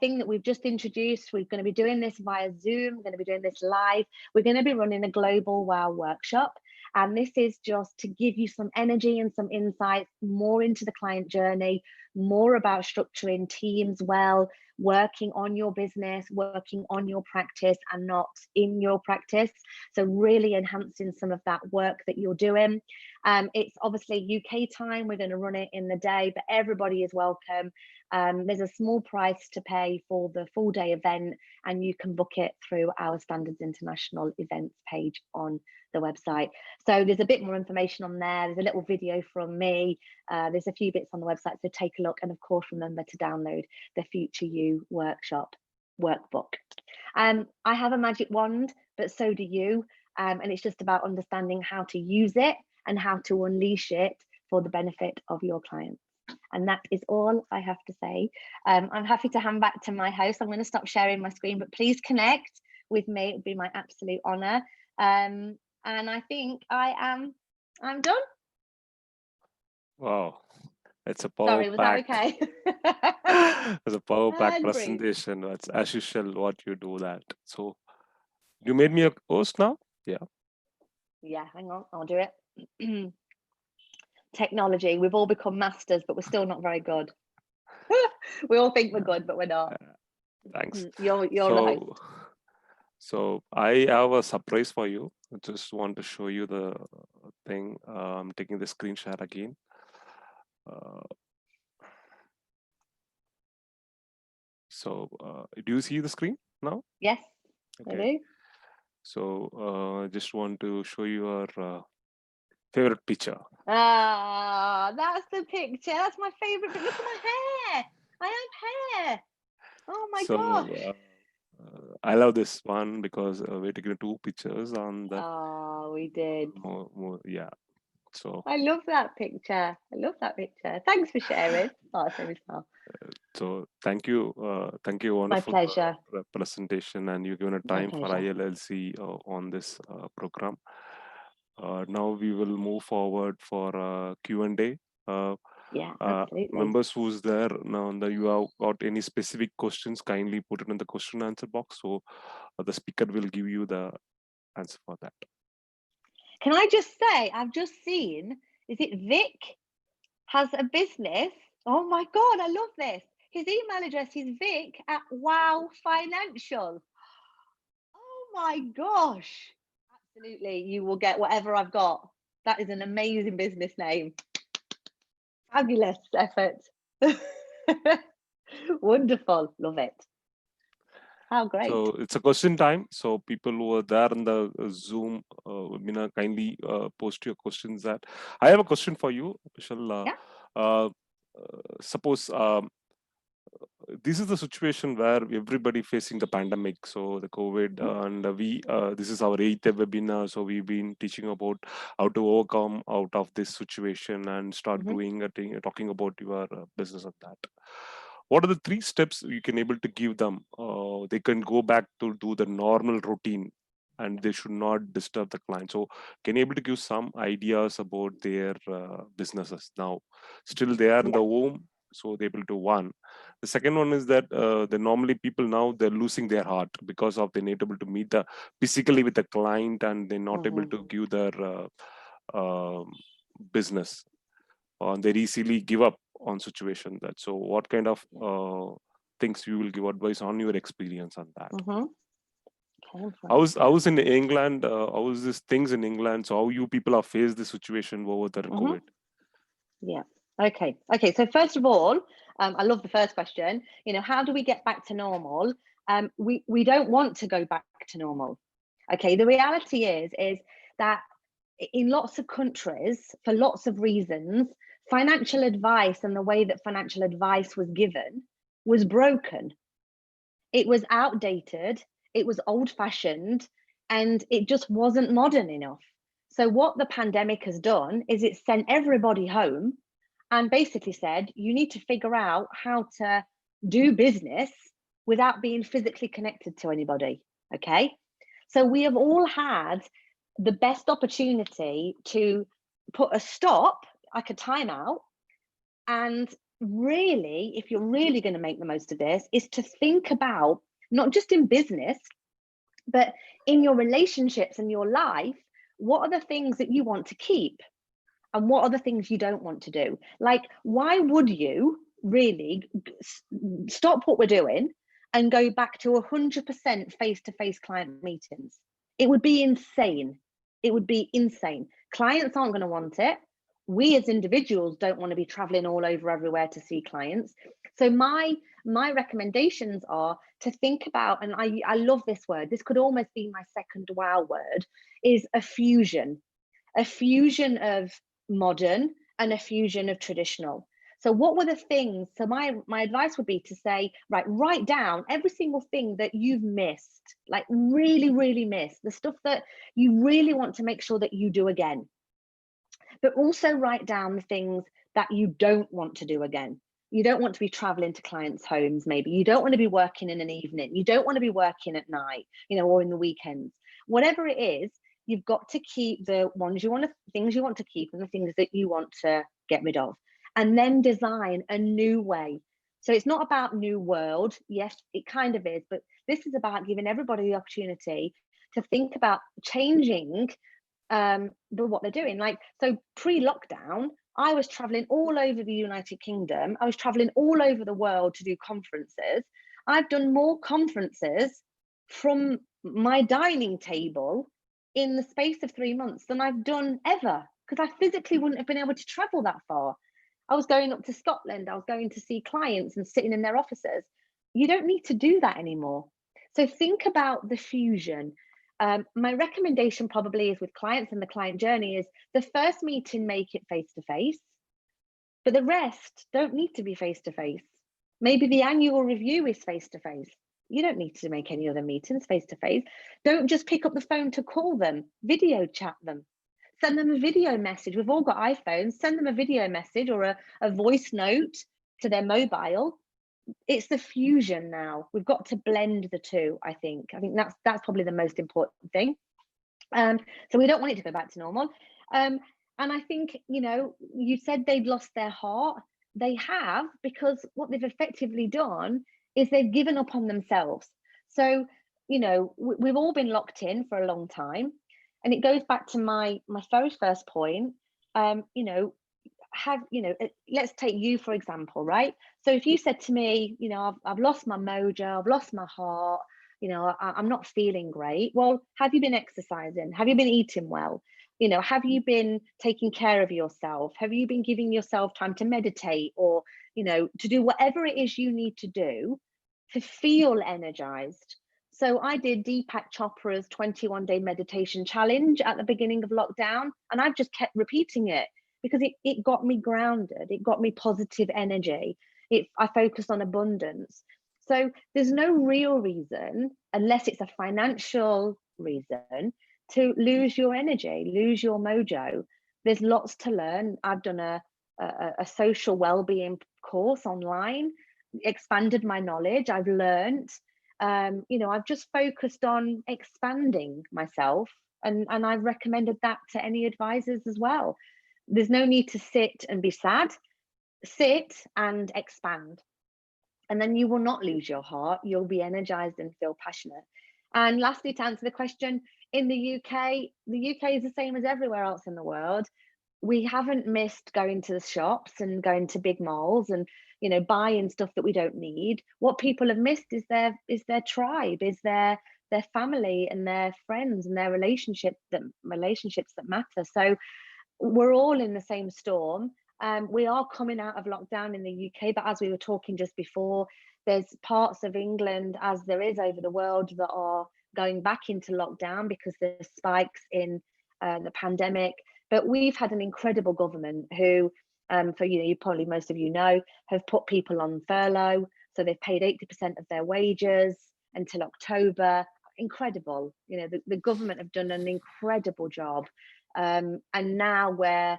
thing that we've just introduced, we're going to be doing this via Zoom, we're going to be doing this live. We're going to be running a global WOW workshop. And this is just to give you some energy and some insights more into the client journey, more about structuring teams well, working on your business, working on your practice and not in your practice. So really enhancing some of that work that you're doing. It's obviously UK time. We're going to run it in the day, but everybody is welcome. There's a small price to pay for the full day event, and you can book it through our Standards International events page on the website. So there's a bit more information on there. There's a little video from me. There's a few bits on the website, so take a look. And of course, remember to download the Future You workshop workbook. I have a magic wand, but so do you. And it's just about understanding how to use it and how to unleash it for the benefit of your clients. And that is all I have to say. I'm happy to hand back to my host. I'm going to stop sharing my screen, but please connect with me. It would be my absolute honor. And I think I'm done. Wow, it's a power Sorry, was pack. that okay? It's a power pack And breathe. presentation. That's as usual what you do that. So you made me a host now? Yeah. Yeah, hang on, I'll do it. Technology, we've all become masters, but we're still not very good. We all think we're good, but we're not. Thanks. You're the host. So I have a surprise for you. I just want to show you the thing. I'm taking the screen share again. Do you see the screen now? Yes, okay. I do. So I just want to show you your favorite picture. That's the picture. That's my favorite. Look at my hair. I have hair. Oh my gosh. I love this one because we're taking 2 pictures on the. Oh, we did. Yeah. So I love that picture. I love that picture. Thanks for sharing. Oh, it's very small. So thank you, wonderful My pleasure. presentation, and you've given a time for ILLC on this program. Now we will move forward for Q&A. Yeah, absolutely. Members who's there now, you have got any specific questions, kindly put it in the question answer box. So the speaker will give you the answer for that. Can I just say, I've just seen, is it Vic has a business? Oh my God, I love this. His email address is vic@WOW Financial. Oh my gosh. Absolutely, you will get whatever I've got. That is an amazing business name. Fabulous effort. Wonderful, love it. How great. So it's a question time. So people who are there in the Zoom webinar, kindly post your questions. That I have a question for you, Michelle. Suppose this is the situation where everybody facing the pandemic, so the COVID, and we this is our 8th webinar, so we've been teaching about how to overcome out of this situation and start doing a thing, talking about your business of that. What are the 3 steps you can able to give them? They can go back to do the normal routine and they should not disturb the client. So can you able to give some ideas about their businesses now? Still they are in the home, so they able to one. The second one is that the normally people now they're losing their heart because of they're not able to meet the physically with the client and they're not able to give their business. They easily give up on situation that. So what kind of things you will give advice on your experience on that? How's in England? How is this things in England? So how you people have faced the situation over the COVID? Yeah. Okay. So first of all, I love the first question. How do we get back to normal? We don't want to go back to normal. Okay. The reality is that in lots of countries, for lots of reasons, financial advice and the way that financial advice was given was broken. It was outdated. It was old-fashioned, and it just wasn't modern enough. So what the pandemic has done is it's sent everybody home and basically said, you need to figure out how to do business without being physically connected to anybody, okay? So we have all had the best opportunity to put a stop, like a timeout, and really, if you're really going to make the most of this, is to think about, not just in business, but in your relationships and your life, what are the things that you want to keep? And what are the things you don't want to do? Like, why would you really stop what we're doing and go back to 100% face-to-face client meetings? It would be insane. It would be insane. Clients aren't going to want it. We as individuals don't want to be traveling all over everywhere to see clients. So my recommendations are to think about, and I love this word, this could almost be my second wow word, is a fusion of modern and a fusion of traditional. So what were the things? So my advice would be to say, right, write down every single thing that you've missed, like really, really missed, the stuff that you really want to make sure that you do again. But also write down the things that you don't want to do again. You don't want to be traveling to clients' homes, maybe. You don't want to be working in an evening. You don't want to be working at night, or in the weekends. Whatever it is, you've got to keep the things you want to keep and the things that you want to get rid of. And then design a new way. So it's not about new world. Yes, it kind of is, but this is about giving everybody the opportunity to think about changing what they're doing. Like, so pre-lockdown, I was traveling all over the United Kingdom. I was traveling all over the world to do conferences. I've done more conferences from my dining table in the space of 3 months than I've done ever, because I physically wouldn't have been able to travel that far. I was going up to Scotland. I was going to see clients and sitting in their offices. You don't need to do that anymore. So think about the fusion. My recommendation probably is with clients and the client journey is the first meeting, make it face-to-face, but the rest don't need to be face-to-face. Maybe the annual review is face-to-face. You don't need to make any other meetings face-to-face. Don't just pick up the phone to call them, video chat them, send them a video message. We've all got iPhones, send them a video message or a voice note to their mobile. It's the fusion now. We've got to blend the two, I think. That's probably the most important thing. So we don't want it to go back to normal. And I think, you said they'd lost their heart. They have, because what they've effectively done is they've given up on themselves. So, we've all been locked in for a long time. And it goes back to my very first point, let's take you, for example, right? So if you said to me, I've lost my mojo, I've lost my heart, I'm not feeling great. Well, have you been exercising? Have you been eating well? You know, have you been taking care of yourself? Have you been giving yourself time to meditate, or, you know, to do whatever it is you need to do to feel energized? So I did Deepak Chopra's 21-day meditation challenge at the beginning of lockdown, and I've just kept repeating it because it got me grounded. It got me positive energy. I focused on abundance. So there's no real reason, unless it's a financial reason, to lose your energy, lose your mojo. There's lots to learn. I've done a social well-being course online, expanded my knowledge. I've learned, you know, I've just focused on expanding myself, and I've recommended that to any advisors as well. There's no need to sit and be sad. Sit and expand, and then you will not lose your heart. You'll be energized and feel passionate. And lastly, to answer the question, in the UK is the same as everywhere else in the world. We haven't missed going to the shops and going to big malls and, you know, buying stuff that we don't need. What people have missed is their tribe, is their family and their friends and their relationships that matter. So we're all in the same storm. We are coming out of lockdown in the UK, but as we were talking just before, there's parts of England, as there is over the world, that are going back into lockdown because there's spikes in the pandemic. But we've had an incredible government who, for you probably most of you know, have put people on furlough. So they've paid 80% of their wages until October. Incredible. You know, the government have done an incredible job. And now we're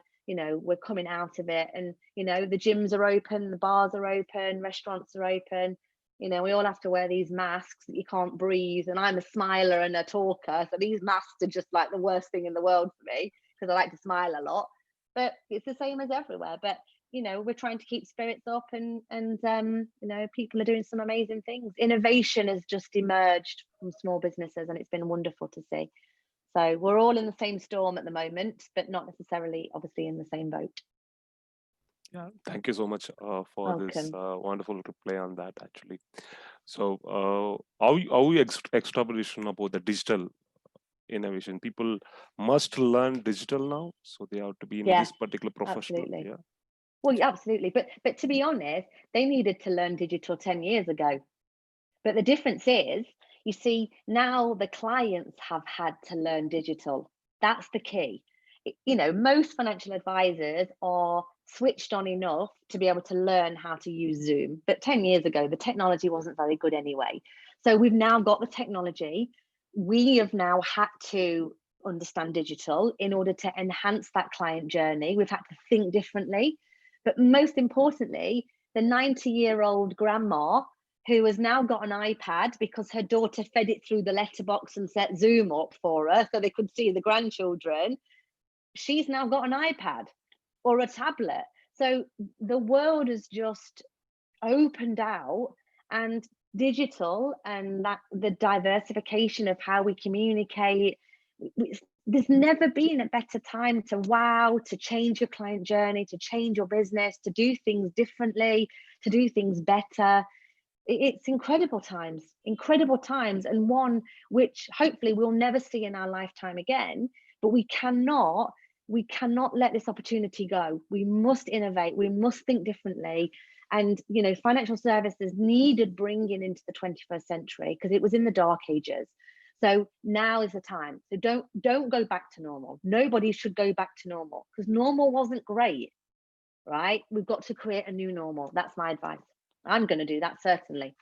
coming out of it, and, you know, the gyms are open, the bars are open, restaurants are open. You know, we all have to wear these masks that you can't breathe. And I'm a smiler and a talker, so these masks are just like the worst thing in the world for me, because I like to smile a lot. But it's the same as everywhere. But, you know, we're trying to keep spirits up, and you know, people are doing some amazing things. Innovation has just emerged from small businesses, and it's been wonderful to see. So we're all in the same storm at the moment, but not necessarily, obviously, in the same boat. Yeah, thank you so much for Welcome. this wonderful reply on that, actually. So how you extrapolation about the digital innovation? People must learn digital now, so they have to be in this particular professional. Absolutely. Yeah. Well, absolutely. But to be honest, they needed to learn digital 10 years ago. But the difference is, you see, now the clients have had to learn digital. That's the key. You know, most financial advisors are switched on enough to be able to learn how to use Zoom. But 10 years ago, the technology wasn't very good anyway. So we've now got the technology. We have now had to understand digital in order to enhance that client journey. We've had to think differently. But most importantly, the 90-year-old grandma who has now got an iPad because her daughter fed it through the letterbox and set Zoom up for her so they could see the grandchildren, she's now got an iPad or a tablet. So the world has just opened out, and digital and that the diversification of how we communicate, there's never been a better time to wow, to change your client journey, to change your business, to do things differently, to do things better. It's incredible times, and one which hopefully we'll never see in our lifetime again. But we cannot let this opportunity go. We must innovate, we must think differently. And, you know, financial services needed bringing into the 21st century because it was in the dark ages. So now is the time. So don't go back to normal. Nobody should go back to normal, because normal wasn't great, right? We've got to create a new normal. That's my advice. I'm going to do that, certainly,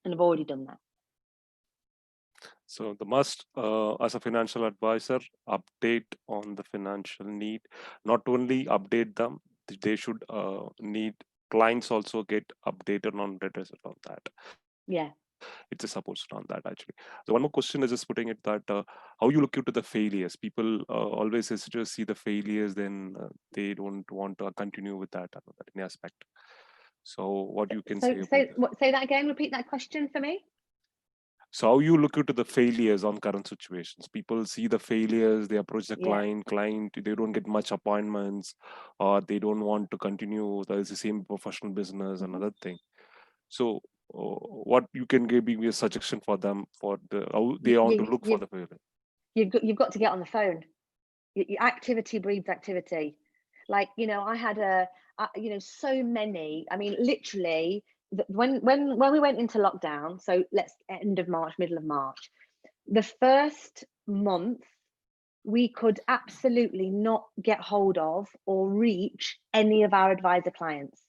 and I've already done that. So the must, as a financial advisor, update on the financial need. Not only update them, they should need clients also get updated on that. Yeah. It's a support on that, actually. So one more question is just putting it that how you look into the failures. People always hesitate to see the failures, then they don't want to continue with that in aspect. So what you can say? Say that again. Repeat that question for me. So how you look into the failures on current situations? People see the failures, they approach the client, they don't get much appointments, or they don't want to continue. That is the same professional business, another thing. So what you can give me a suggestion for them for the how they want to look for the failure? You've got to get on the phone. Activity breeds activity. Like, you know, I had you know, so many, I mean, literally, when we went into lockdown, so let's end of March, middle of March, the first month, we could absolutely not get hold of or reach any of our advisor clients.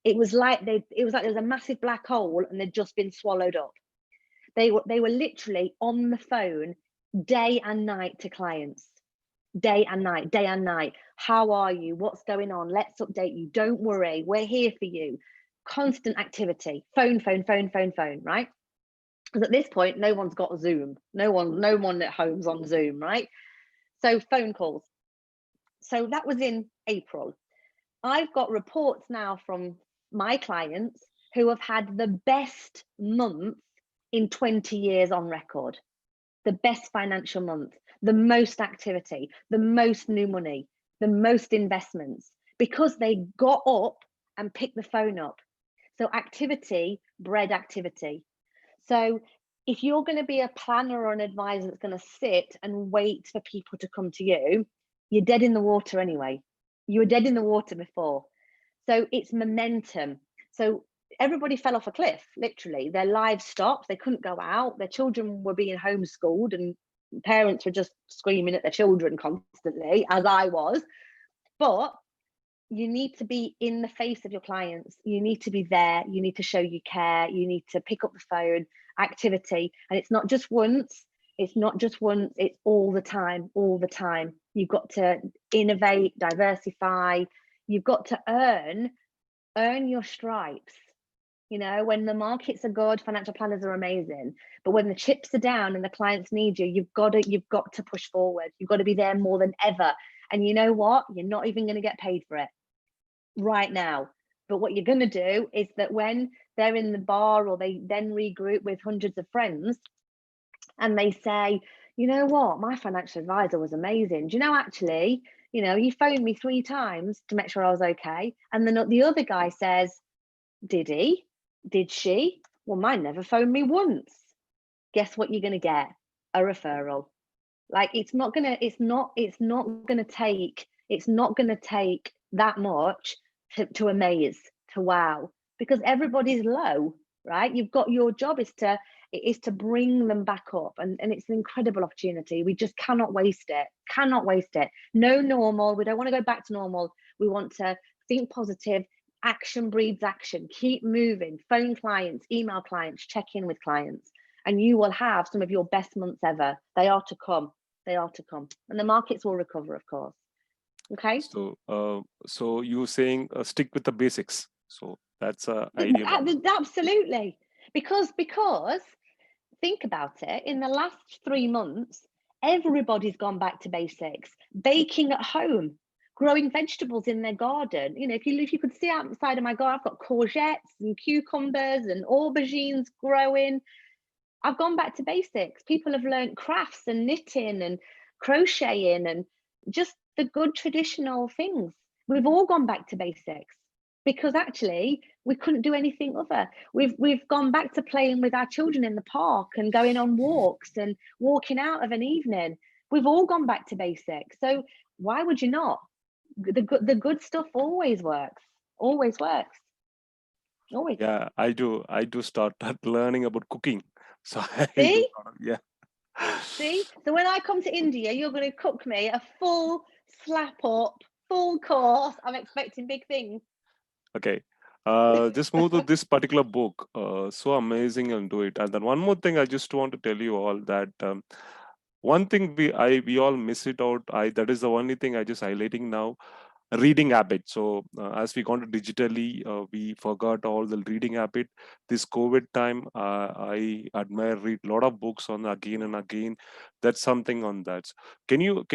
It was like there was a massive black hole and they'd just been swallowed up. They were literally on the phone day and night to clients. Day and night, day and night. How are you? What's going on? Let's update you. Don't worry, we're here for you. Constant activity. Phone, right? Because at this point, no one's got Zoom. No one at home's on Zoom, right? So phone calls. So that was in April. I've got reports now from my clients who have had the best month in 20 years on record. The best financial month, the most activity, the most new money, the most investments, because they got up and picked the phone up. So activity bred activity. So if you're going to be a planner or an advisor that's going to sit and wait for people to come to you, you're dead in the water anyway. You were dead in the water before. So it's momentum. So everybody fell off a cliff, literally. Their lives stopped. They couldn't go out. Their children were being homeschooled and parents were just screaming at their children constantly, as I was. But you need to be in the face of your clients. You need to be there. You need to show you care. You need to pick up the phone, activity. And it's not just once. It's not just once. It's all the time, all the time. You've got to innovate, diversify. You've got to earn your stripes. You know, when the markets are good, financial planners are amazing. But when the chips are down and the clients need you, you've got to push forward. You've got to be there more than ever. And you know what? You're not even going to get paid for it right now. But what you're going to do is that when they're in the bar or they then regroup with hundreds of friends and they say, you know what, my financial advisor was amazing. Do you know, actually, you know, he phoned me 3 times to make sure I was okay. And then the other guy says, did he? Did she? Well, mine never phoned me once. Guess what you're going to get? A referral. Like, it's not going to take that much to amaze, to wow, because everybody's low, right? You've got, your job is to bring them back up, and it's an incredible opportunity. We just cannot waste it. No normal. We don't want to go back to normal. We want to think positive. Action breeds action. Keep moving. Phone clients, email clients, check in with clients, and you will have some of your best months ever. They are to come. And the markets will recover, of course. Okay. So you're saying stick with the basics. So that's ideal. Absolutely. Because think about it. In the last 3 months, everybody's gone back to basics. Baking at home, growing vegetables in their garden. You know, if you could see outside of my garden, I've got courgettes and cucumbers and aubergines growing. I've gone back to basics. People have learned crafts and knitting and crocheting and just the good traditional things. We've all gone back to basics because actually we couldn't do anything other. We've gone back to playing with our children in the park and going on walks and walking out of an evening. We've all gone back to basics. So why would you not? The good stuff always works. Always. Yeah, I do start learning about cooking. So See? Yeah. See? So when I come to India, you're going to cook me a full slap up, full course. I'm expecting big things. Okay. Just move to this particular book. So amazing, and do it. And then one more thing I just want to tell you all that one thing we all miss it out. That is the only thing I just highlighting now. Reading habit. So as we gone to digitally, we forgot all the reading habit. This COVID time, I admire, read a lot of books on again and again. That's something on that. Can you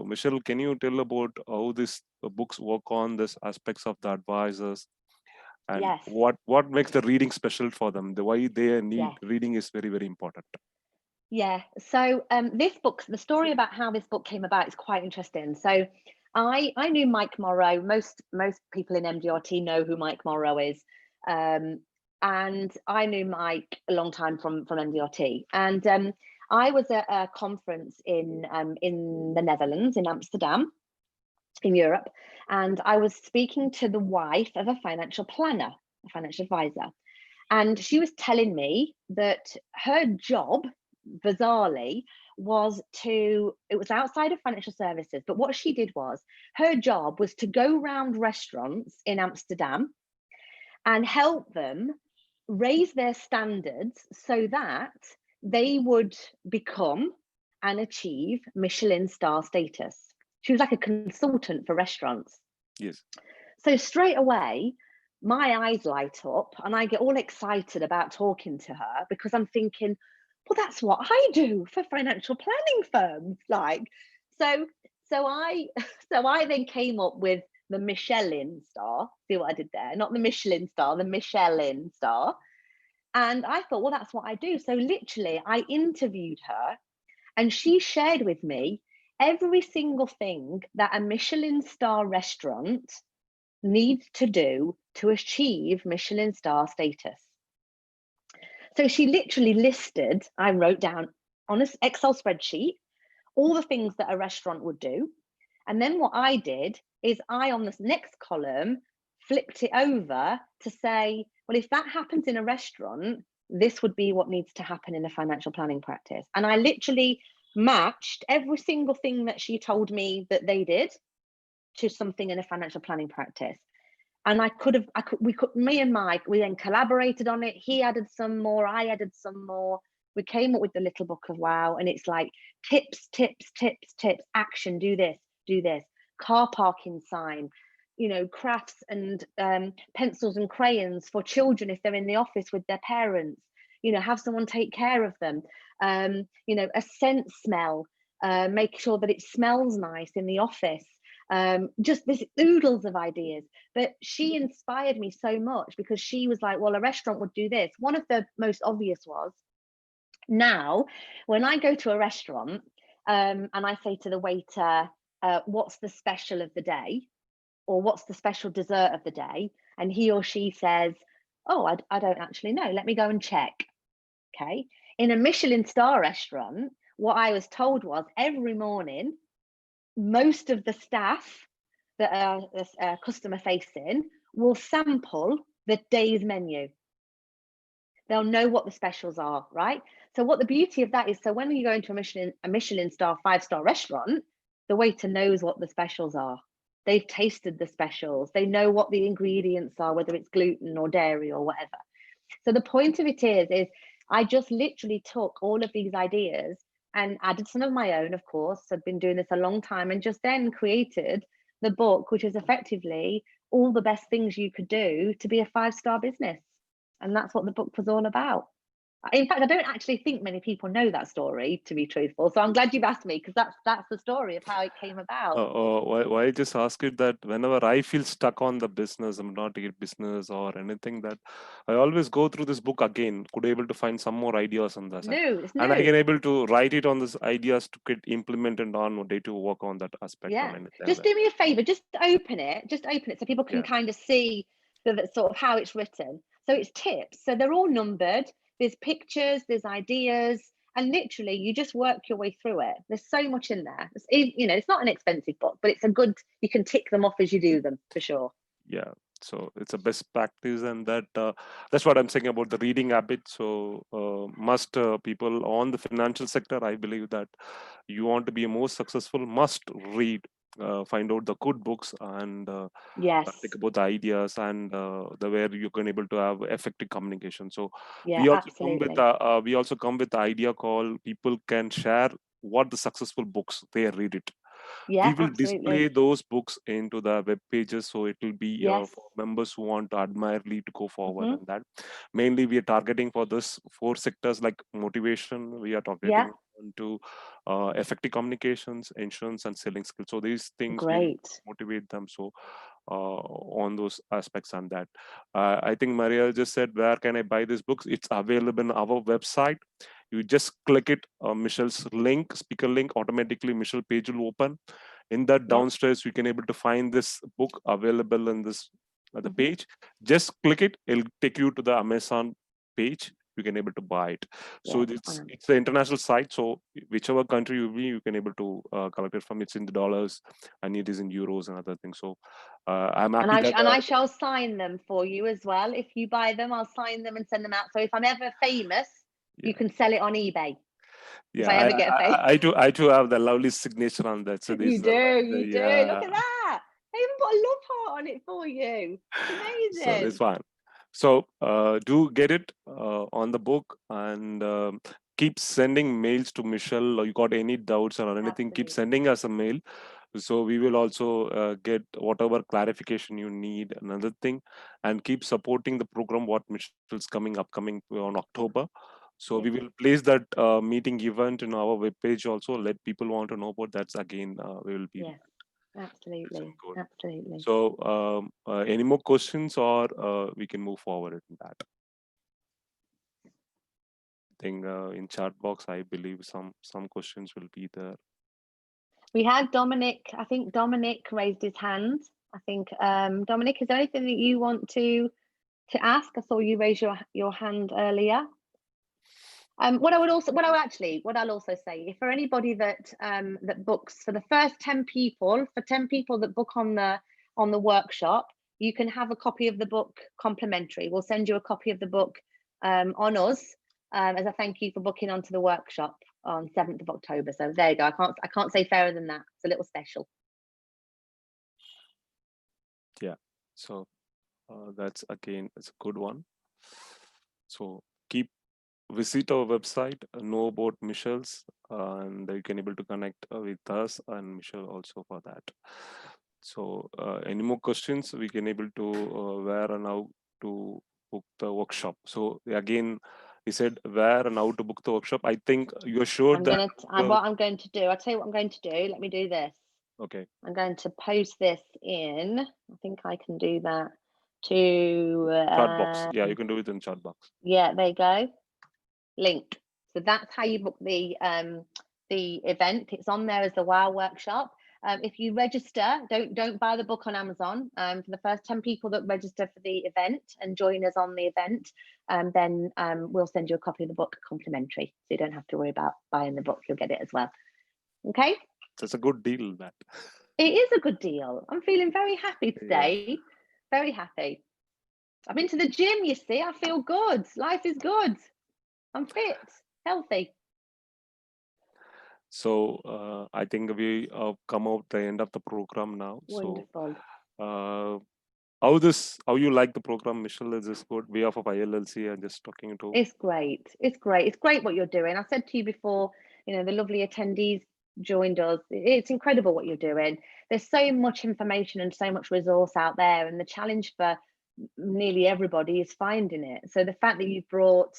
Michelle, can you tell about how this books work on this aspects of the advisors, and Yes. what makes the reading special for them? Why they need reading is very, very important. Yeah. So this book, the story about how this book came about is quite interesting. So I knew Mike Morrow. Most people in MDRT know who Mike Morrow is. And I knew Mike a long time from MDRT. And I was at a conference in the Netherlands, in Amsterdam, in Europe, and I was speaking to the wife of a financial planner, a financial advisor. And she was telling me that her job, bizarrely, was it was outside of financial services, but what she did was, her job was to go around restaurants in Amsterdam and help them raise their standards so that they would become and achieve Michelin star status. She was like a consultant for restaurants. Yes. So straight away, my eyes light up and I get all excited about talking to her, because I'm thinking, well, that's what I do for financial planning firms. Like, so I then came up with the Michelin star. See what I did there? Not the Michelin star, the Michelin star. And I thought, well, that's what I do. So literally, I interviewed her and she shared with me every single thing that a Michelin star restaurant needs to do to achieve Michelin star status. So she literally listed, I wrote down on an Excel spreadsheet, all the things that a restaurant would do. And then what I did is I, on this next column, flipped it over to say, well, if that happens in a restaurant, this would be what needs to happen in a financial planning practice. And I literally matched every single thing that she told me that they did to something in a financial planning practice. And me and Mike, we then collaborated on it. He added some more, I added some more. We came up with the little book of WOW, and it's like tips, action, do this, car parking sign, crafts and pencils and crayons for children if they're in the office with their parents, have someone take care of them, a scent smell, make sure that it smells nice in the office. Just this oodles of ideas. But she inspired me so much, because she was like, well, a restaurant would do this. One of the most obvious was, now when I go to a restaurant and I say to the waiter, what's the special of the day, or what's the special dessert of the day, and he or she says, oh, I don't actually know, let me go and check. Okay, in a Michelin star restaurant, what I was told was, every morning most of the staff that are customer facing will sample the day's menu. They'll know what the specials are, right? So what the beauty of that is, so when you go into a Michelin star 5-star restaurant, the waiter knows what the specials are. They've tasted the specials. They know what the ingredients are, whether it's gluten or dairy or whatever. So the point of it is I just literally took all of these ideas and added some of my own, of course. I've been doing this a long time, and just then created the book, which is effectively all the best things you could do to be a 5-star business. And that's what the book was all about. In fact, I don't actually think many people know that story, to be truthful. So I'm glad you've asked me, because that's the story of how it came about. Why I just ask it that whenever I feel stuck on the business, I'm not a business or anything, that I always go through this book again, could able to find some more ideas on that. It's and I can able to write it on this ideas to get implemented on day to work on that aspect. Yeah, just do me a favor, just open it so people can kind of see the sort of how it's written. So it's tips, so they're all numbered. There's pictures, there's ideas, and literally you just work your way through it. There's so much in there. It's not an expensive book, but it's you can tick them off as you do them, for sure. Yeah, so it's a best practice, and that's what I'm saying about the reading habit. So must people on the financial sector, I believe that you want to be more successful, must read, find out the good books, and think about the ideas, and the where you can able to have effective communication. So yeah, we also absolutely. come with the idea called people can share what the successful books they read it. Yeah, We will absolutely. display those books into the web pages, so it will be Yes. for members who want to admirably to go forward. And that mainly we are targeting for this 4 sectors, like motivation, we are targeting into effective communications, insurance, and selling skills. So these things will motivate them. So on those aspects, and that I think Maria just said, where can I buy these books? It's available on our website. You just click it, Michelle's link, speaker link, automatically Michelle page will open. In that downstairs, you can able to find this book available in this the page. Just click it, it'll take you to the Amazon page. you can able to buy it. So Yeah, it's the international site, so whichever country you can able to collect it from. It's in the dollars and it is in euros and other things. So I'm happy that I shall sign them for you as well. If you buy them, I'll sign them and send them out. So if I'm ever famous, you can sell it on eBay. If I ever get famous. I too have the lovely signature on that. So You do. Look at that. I even put a love heart on it for you. It's amazing. So it's fine. So do get it on the book, and keep sending mails to Michelle. Or you got any doubts or anything, keep sending us a mail. So we will also get whatever clarification you need. Another thing, and keep supporting the program what Michelle's upcoming on October. So we will place that meeting event in our webpage also. Let people want to know about that. Again, we will be. Absolutely. Absolutely. So any more questions, or we can move forward in that? I think in chat box, I believe some questions will be there. We had Dominic. I think Dominic raised his hand. I think Dominic, is there anything that you want to ask? I saw you raise your hand earlier. What I'll also say, if for anybody that that books, for the first 10 people, that book on the workshop, you can have a copy of the book complimentary. We'll send you a copy of the book on us as a thank you for booking onto the workshop on 7th of October. So there you go. I can't say fairer than that. It's a little special. Yeah. So that's again, it's a good one. So visit our website, know about Michelle's, and you can able to connect with us and Michelle also for that. So any more questions, we can able to where and how to book the workshop. So again, he said where and how to book the workshop. I think you're sure that what I'm going to do, I'll tell you what I'm going to do. Let me do this. Okay. I'm going to post this in. I think I can do that to chat box. Yeah, you can do it in chat box. Yeah, there you go. Link. So that's how you book the event. It's on there as the WOW workshop. If you register, don't buy the book on Amazon. For the first 10 people that register for the event and join us on the event, then we'll send you a copy of the book complimentary. So you don't have to worry about buying the book. You'll get it as well. Okay. That's a good deal, that. It is a good deal. I'm feeling very happy today. Yeah. Very happy. I've been to the gym, you see. I feel good. Life is good. I'm fit, healthy. So I think we come out the end of the program now. Wonderful. So how you like the program, Michelle? Is this good? Way of ILLC and just talking to. It's great. It's great. It's great what you're doing. I said to you before, the lovely attendees joined us. It's incredible what you're doing. There's so much information and so much resource out there, and the challenge for nearly everybody is finding it. So the fact that you've brought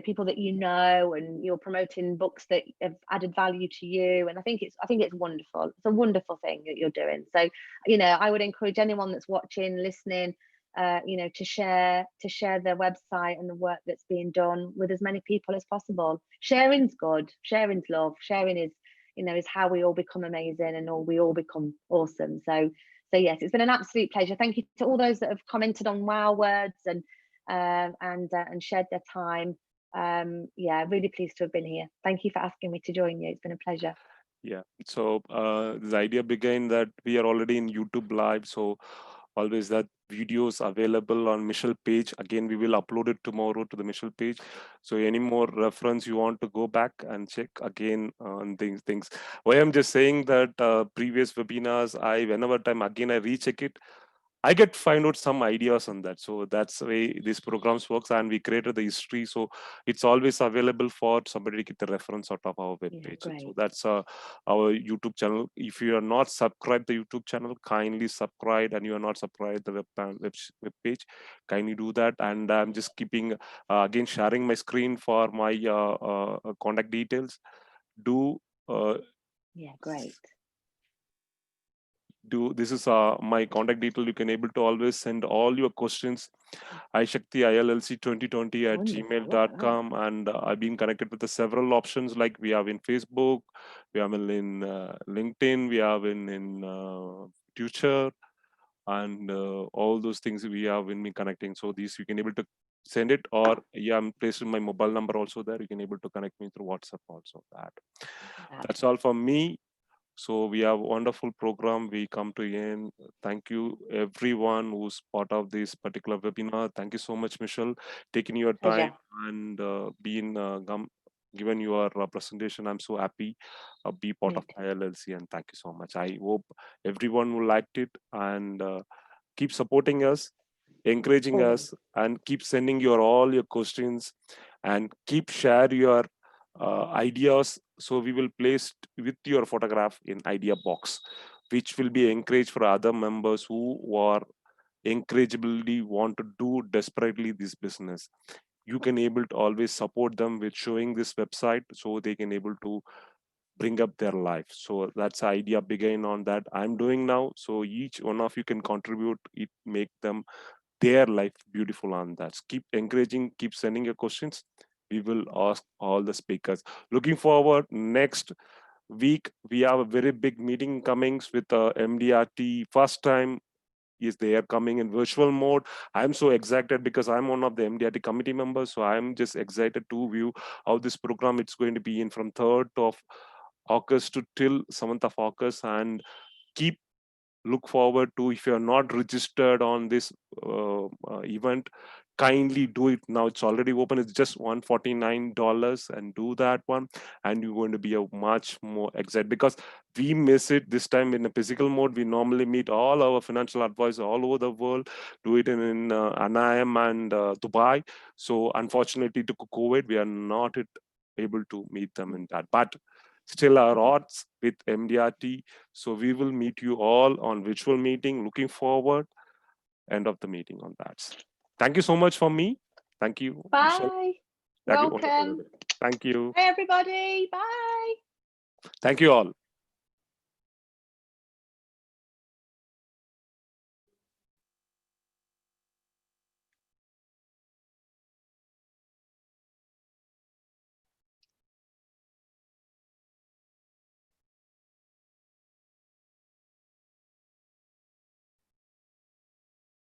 people that and you're promoting books that have added value to you, and I think it's wonderful. It's a wonderful thing that you're doing. So I would encourage anyone that's watching, listening, to share their website and the work that's being done with as many people as possible. Sharing's good. Sharing's love. Sharing is is how we all become amazing and we all become awesome. So yes, it's been an absolute pleasure. Thank you to all those that have commented on WOW words and shared their time. Yeah, really pleased to have been here. Thank you for asking me to join you. It's been a pleasure. Yeah. So the idea began that we are already in YouTube Live. So always that videos available on Michelle page. Again, we will upload it tomorrow to the Michelle page. So any more reference you want to go back and check again on things. Why I'm just saying that previous webinars, whenever time again I recheck it, I find out some ideas on that. So that's the way these programs works, and we created the history. So it's always available for somebody to get the reference out of our webpage. So that's our YouTube channel. If you are not subscribed the YouTube channel, kindly subscribe, and you are not subscribed the web page, kindly do that. And I'm just keeping again sharing my screen for my contact details. Yeah, great. This is my contact detail. You can able to always send all your questions iishakti-illc2020 at gmail.com, and I've been connected with the several options, like we have in Facebook, we have in LinkedIn, we have in Twitter, and all those things we have in me connecting. So these you can able to send it, or yeah, I'm placing my mobile number also there. You can able to connect me through WhatsApp also. That's all from me. So we have a wonderful program. We come to end. Thank you everyone who's part of this particular webinar. Thank you so much, Michelle, taking your time Pleasure. and being given your presentation. I'm so happy be part of ILLC, and thank you so much. I hope everyone will liked it, and keep supporting us, encouraging us, and keep sending your all your questions, and keep share your ideas. So we will place with your photograph in idea box, which will be encouraged for other members who are encourageably want to do desperately this business. You can able to always support them with showing this website, so they can able to bring up their life. So that's the idea begin on that I'm doing now. So each one of you can contribute it, make them their life beautiful on that. Keep encouraging, keep sending your questions. We will ask all the speakers. Looking forward, next week we have a very big meeting coming with MDRT. First time is they are coming in virtual mode. I'm so excited because I'm one of the MDRT committee members, so I'm just excited to view how this program it's going to be in from 3rd of August to till 7th of August. And keep look forward to, if you're not registered on this event, kindly do it now. It's already open. It's just $149, and do that one, and you're going to be a much more excited, because we miss it this time in a physical mode. We normally meet all our financial advisors all over the world, do it in Anaheim and Dubai. So unfortunately, due to COVID, we are not able to meet them in that, but still our odds with MDRT. So we will meet you all on virtual meeting. Looking forward. End of the meeting on that. Thank you so much for me. Thank you, Michelle. Bye. Welcome. Thank you. Bye, everybody. Bye. Thank you all.